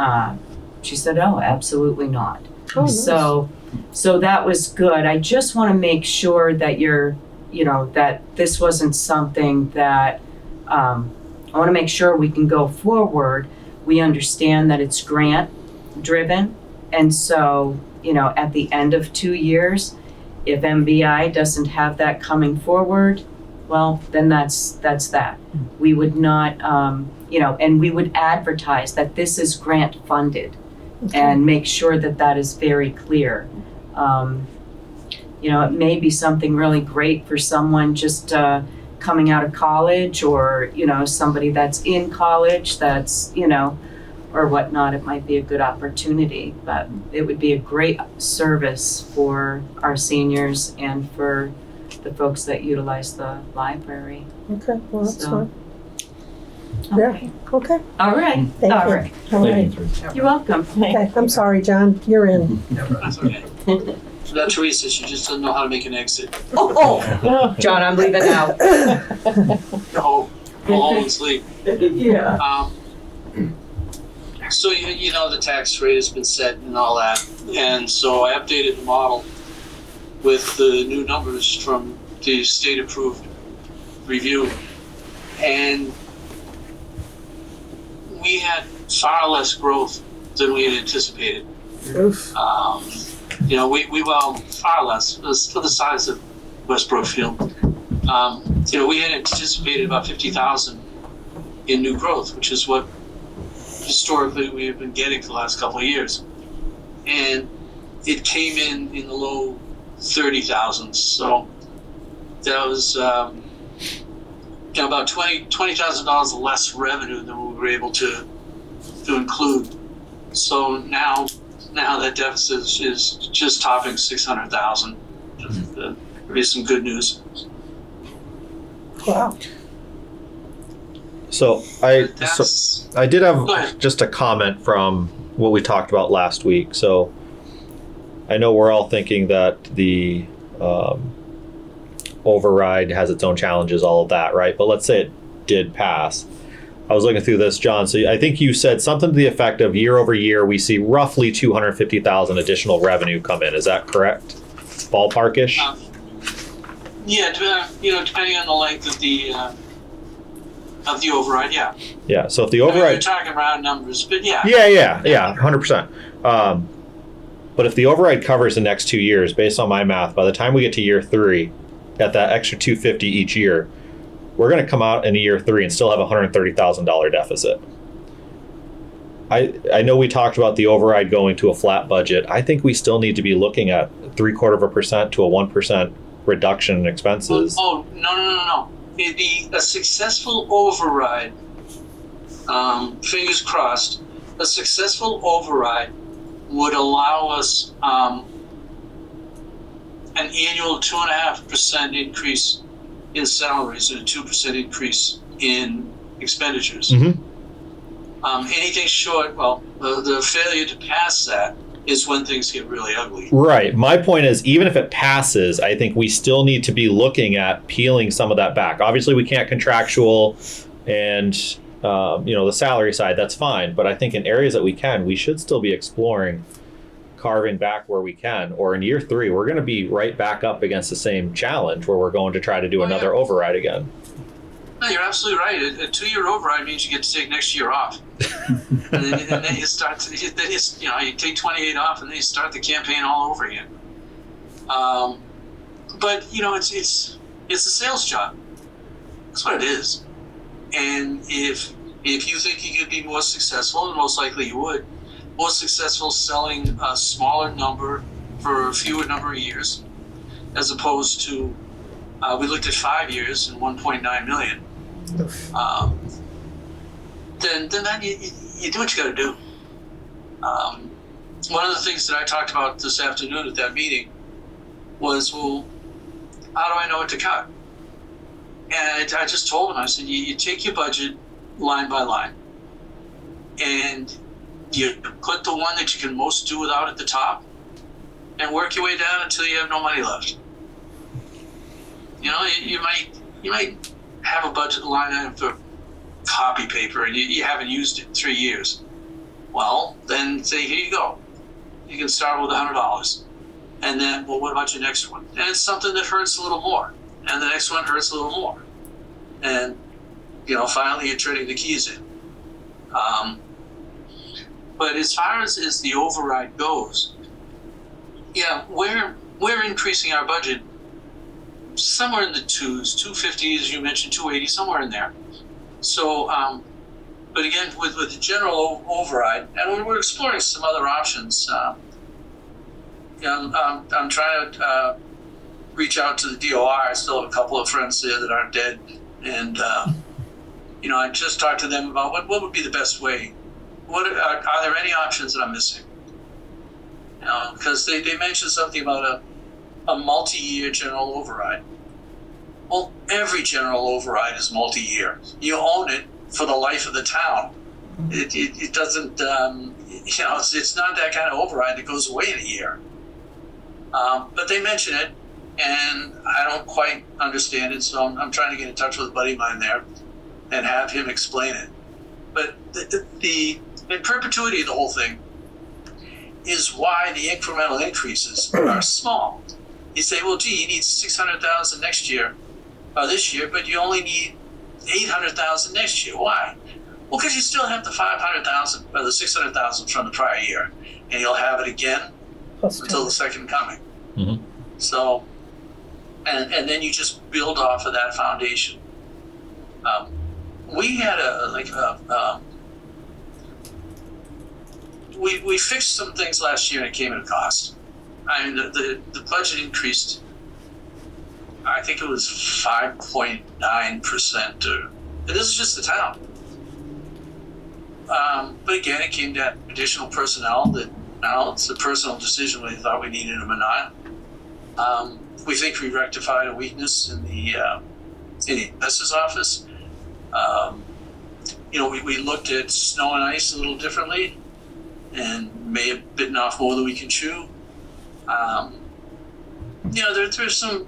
she said, "Oh, absolutely not." Oh, nice. So that was good. I just want to make sure that that this wasn't something that I want to make sure we can go forward. We understand that it's grant driven, and so at the end of 2 years, if MBI doesn't have that coming forward, well, then that's that. We would not, and we would advertise that this is grant funded, and make sure that is very clear. It may be something really great for someone just coming out of college, or somebody that's in college that's or whatnot. It might be a good opportunity, but it would be a great service for our seniors and for the folks that utilize the library. Okay, well, that's So- fine. Okay. Okay, All right. Thank All you. right. all right. You're welcome. Okay, I'm sorry, John, you're in. That's okay. That Teresa, she just doesn't know how to make an exit. Oh, John, I'm leaving now. Go home and sleep. Yeah. So you know the tax rate has been set and all that, and so I updated the model with the new numbers from the state-approved review, and we had far less growth than we had anticipated. Oof. You know, we well, far less for the size of West Brookfield. You know, we had anticipated about 50,000 in new growth, which is what historically we have been getting for the last couple of years, and it came in the low 30,000s. So that was you know, about $20,000 less revenue than we were able to include. So now that deficit is just topping 600,000. There is some good news. Wow. So That's I did Go have ahead. just a comment from what we talked about last week. So I know we're all thinking that the override has its own challenges, all of that, right? But let's say it did pass. I was looking through this, John. So I think you said something to the effect of year over year, we see roughly 250,000 additional revenue come in. Is that correct? Ballparkish? yeah, you know, depending on the length of the override, yeah. Yeah. So if the I mean, we're override, talking round numbers, but yeah. yeah, 100%. But if the override covers the next 2 years, based on my math, by the time we get to year 3, at that extra 250 each year, we're going to come out in year 3 and still have a $130,000 deficit. I know we talked about the override going to a flat budget. I think we still need to be looking at 0.75% to a 1% reduction in expenses. Oh, no. It'd be a successful override. Fingers crossed. A successful override would allow us an annual 2.5% increase in salaries and a 2% increase in expenditures. Mm-hmm. Anything short, well, the failure to pass that is when things get really ugly. Right. My point is, even if it passes, I think we still need to be looking at peeling some of that back. Obviously, we can't contractual and the salary side. That's fine. But I think in areas that we can, we should still be exploring carving back where we can. Or in year 3, we're going to be right back up against the same challenge where we're going to try to do another override again. No, you're absolutely right. A 2-year override means you get to take next year off. and then you start to, you take 28 off and then you start the campaign all over again. But it's a sales job. That's what it is. And if you think you could be more successful, and most likely you would, more successful selling a smaller number for a fewer number of years, as opposed to we looked at 5 years and 1.9 million. Then that you do what you got to do. One of the things that I talked about this afternoon at that meeting was, well, how do I know what to cut? And I just told him, I said, you take your budget line by line, and you put the one that you can most do without at the top, and work your way down until you have no money left. You might have a budget line item for copy paper and you haven't used it in 3 years. Well, then say, here you go. You can start with $100. And then, well, what about your next one? And it's something that hurts a little more. And the next one hurts a little more. And, finally you're turning the keys in. But as far as the override goes, yeah, we're increasing our budget somewhere in the 2s, 250, as you mentioned, 280, somewhere in there. So, but again, with the general override, and we're exploring some other options. I'm trying to reach out to the DOR. I still have a couple of friends there that aren't dead, and I just talked to them about what would be the best way. Are there any options that I'm missing? Because they mentioned something about a multi-year general override. Well, every general override is multi-year. You own it, for the life of the town. It doesn't, it's not that kind of override that goes away in a year. But they mention it, and I don't quite understand it, so I'm trying to get in touch with a buddy of mine there and have him explain it. But the in perpetuity of the whole thing is why the incremental increases are small. You say, well, gee, you need 600,000 next year, or this year, but you only need 800,000 next year. Why? Well, because you still have the 500,000 or the 600,000 from the prior year, and you'll have it again until the second coming. Mhm. So, and then you just build off of that foundation. We had we fixed some things last year and it came at a cost. I mean, the budget increased, I think it was 5.9%. And this is just the town. But again, it came to additional personnel that now it's a personal decision whether they thought we needed them or not. We think we rectified a weakness in the assessor's office. We looked at snow and ice a little differently and may have bitten off more than we can chew. There's some,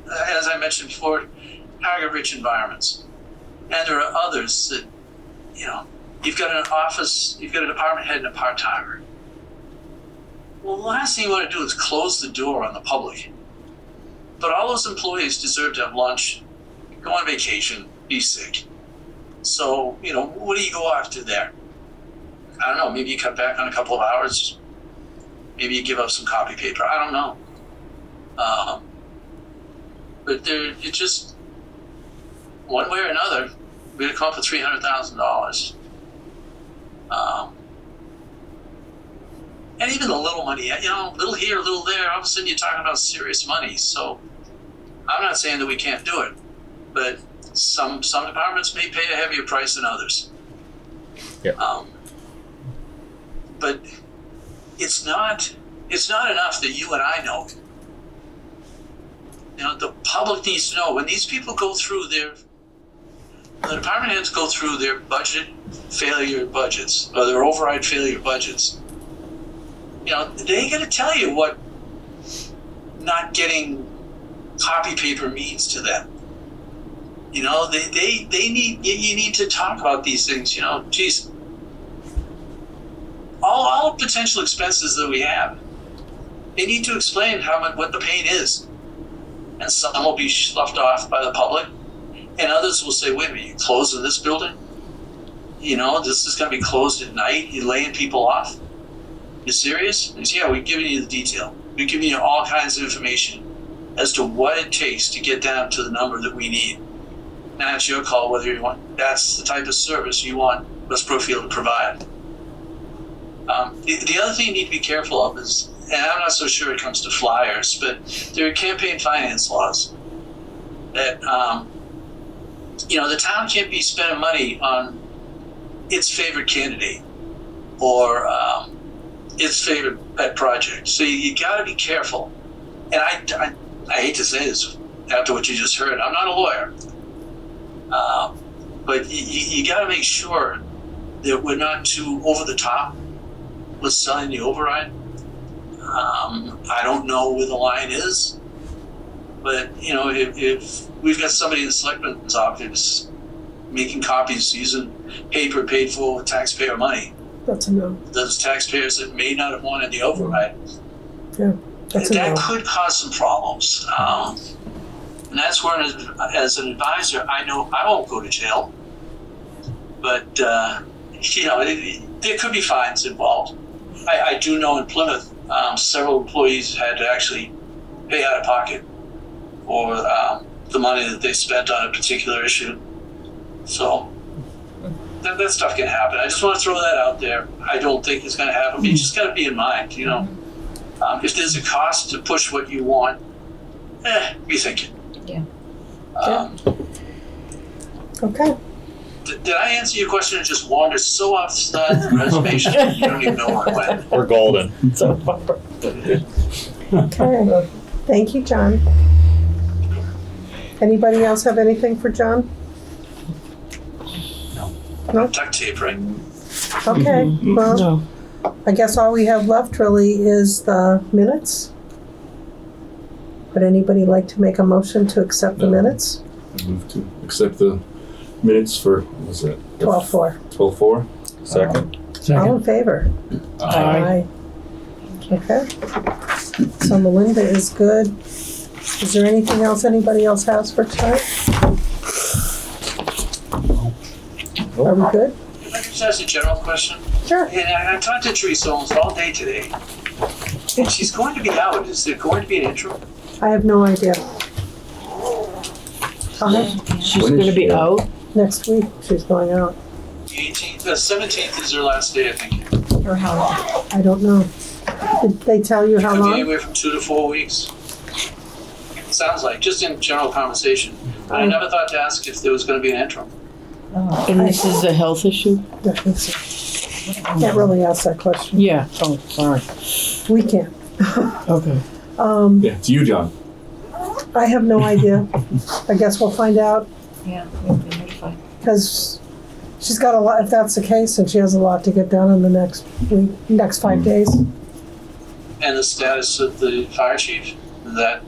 as I mentioned before, target-rich environments. And there are others that, you've got an office, you've got a department head and a part-timer. Well, the last thing you want to do is close the door on the public. But all those employees deserve to have lunch, go on vacation, be sick. So, what do you go after there? I don't know, maybe you cut back on a couple of hours. Maybe you give up some copy paper. I don't know. But it's just, one way or another, we're going to come up with $300,000. And even the little money, little here, little there, all of a sudden you're talking about serious money. So I'm not saying that we can't do it, but some departments may pay a heavier price than others. Yeah. But it's not enough that you and I know. The public needs to know when these people go through the department heads go through their budget failure budgets or their override failure budgets. They got to tell you what not getting copy paper means to them. They need, you need to talk about these things. Geez, all potential expenses that we have, they need to explain what the pain is. And some will be sloughed off by the public, and others will say, wait a minute, you closing this building? This is going to be closed at night? You're laying people off? You serious? And yeah, we've given you the detail. We've given you all kinds of information as to what it takes to get down to the number that we need. Now it's your call whether you want, that's the type of service you want West Brookfield to provide. The other thing you need to be careful of is, and I'm not so sure it comes to flyers, but there are campaign finance laws that, the town can't be spending money on its favorite candidate or its favorite pet project. So you got to be careful. And I hate to say this after what you just heard. I'm not a lawyer. But you got to make sure that we're not too over the top with selling the override. I don't know where the line is, but if we've got somebody in the selectman's office making copies using paper paid for with taxpayer money, That's a no. those taxpayers that may not have wanted the override, That's a that no. could cause some problems. And that's where, as an advisor, I know I won't go to jail, but there could be fines involved. I do know in Plymouth, several employees had to actually pay out of pocket for the money that they spent on a particular issue. So that stuff can happen. I just want to throw that out there. I don't think it's going to happen, but you just got to be in mind, if there's a cost to push what you want, be thinking. Yeah. Okay. Did I answer your question and just wandered so off the reservation you don't even know where I went? We're golden. So far. Okay. Thank you, John. Anybody else have anything for John? Nope. duct tape, right? Okay, well, No. I guess all we have left really is the minutes. Would anybody like to make a motion to accept the No. minutes? I move to accept the minutes for, what was that? 12-4. 12-4? Second. All Second. in favor? Aye. Okay. So Melinda is good. Is there anything else anybody else has for tonight? Are we good? If I could just ask a general question. Sure. And I talked to Teresa almost all day today. And she's going to be out. Is there going to be an interim? I have no idea. She's When is gonna be she out. Next week, she's going out. The 18th, 17th is her last day, I think. For how long? I don't know. Did they tell you how Could be long? anywhere from 2 to 4 weeks. Sounds like, just in general conversation. But I never thought to ask if there was going to be an interim. Oh. And this is a health issue? I think so. Can't really ask that question. Yeah. Oh, sorry. We can't. Okay. Yeah, it's you, John. I have no idea. I guess we'll find out Yeah, we'll be notified. because she's got a lot, if that's the case, and she has a lot to get done in the next week, next 5 days. And the status of the fire chief, that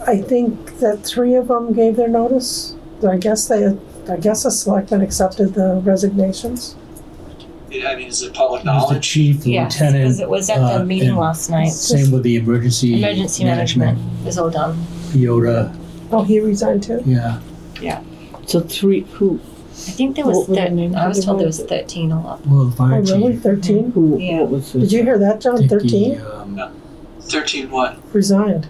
I think that 3 of them gave their notice. I guess the selectmen accepted the resignations. I mean, is it public It was the knowledge? chief, the Yes, lieutenant. because it was at the meeting and last night. Same with the emergency. Emergency management is all done. Piota, Oh, he resigned too? yeah. So 3, who, I think there was What were the names I was of the told there was ones? 13 all up. Well, the Oh, fire really? chief. 13? who, Yeah. what was his? Did you hear that, I John? think 13? 13 what? Resigned.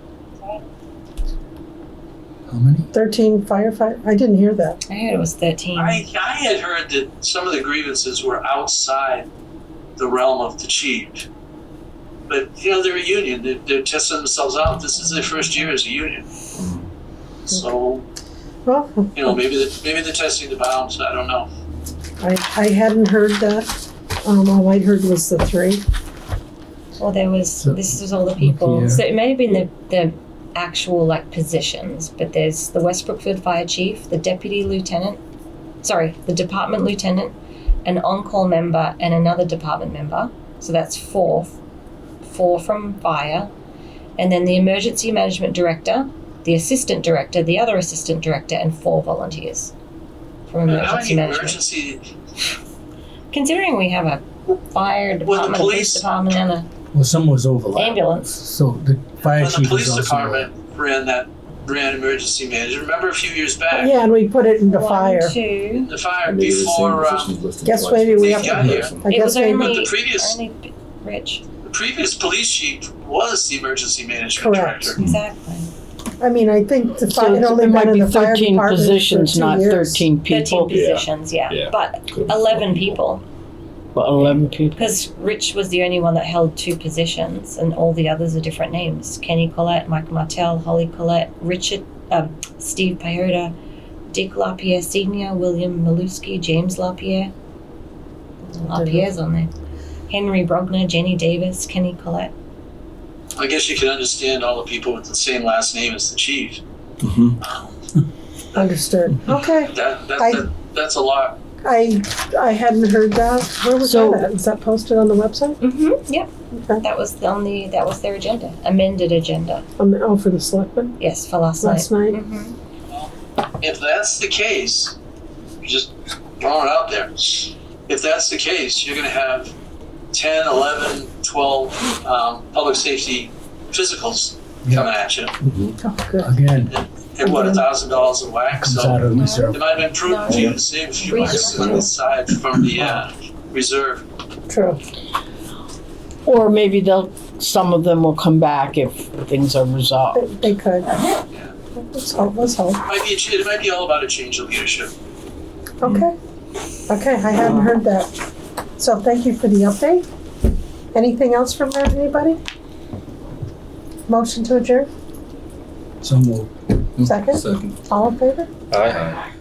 How many? 13 firefighter. I didn't hear that. I heard it was 13. I had heard that some of the grievances were outside the realm of the chief. But, you know, they're a union. They're testing themselves out. This is their first year as a union. So, Well, you know, maybe they're testing the bounds. I don't know. I hadn't heard that. All I heard was the 3. Well, there was, So, this is all the people. here. So it may have been the actual like positions, but there's the West Brookfield Fire Chief, the Deputy Lieutenant, the Department Lieutenant, an on-call member, and another department member. So that's 4 from fire. And then the Emergency Management Director, the Assistant Director, the other Assistant Director, and 4 volunteers from How Emergency many Management. emergency? Considering we have a fire department, a police department, and a Well, some was overlap. ambulance. So the fire When the chief police was also. department ran emergency management. Remember a few years back? Yeah, and we put it into 1, fire. 2. The fire And they were the same before positions listed Guess twice. maybe we They have got to. here. I It guess was maybe. only, But the previous- only Rich. The previous police chief was the emergency management Correct. director. Exactly. I mean, I think the So fire, it it's- only it been might in be the fire 13 department positions, for 2 not years. 13 13 people. positions, yeah. Yeah. But Could've 11 been people. Well, 11 people. Because Rich was the only one that held 2 positions, and all the others are different names. Kenny Collette, Mike Martell, Holly Collette, Steve Piota, Dick LaPierre Sr., William Maluski, James LaPierre. LaPierre's on there. Henry Brogner, Jenny Davis, Kenny Collette. I guess you can understand all the people with the same last name as the chief. Mhm. Understood. Okay. That's a lot. I hadn't heard that. Where was So- that at? Is that posted on the website? Mm-hmm. Yep. Okay. That was their agenda. Amended agenda. Oh, for the selectmen? Yes, for last Last night. night? Mm-hmm. If that's the case, just throwing it out there. If that's the case, you're going to have 10, 11, 12 public safety physicals coming at you. Oh, good. Again, And what, $1,000 a whack? comes So out of reserve. it might have been prudent for you to save a few bucks on the side from the reserve. True. Or maybe some of them will come back if things are resolved. They could. Let's hope. It might be all about a change of leadership. Okay. Okay, I hadn't heard that. So thank you for the update. Anything else from anybody? Motion to adjourn? So moved. Second? Second. All in favor? Aye.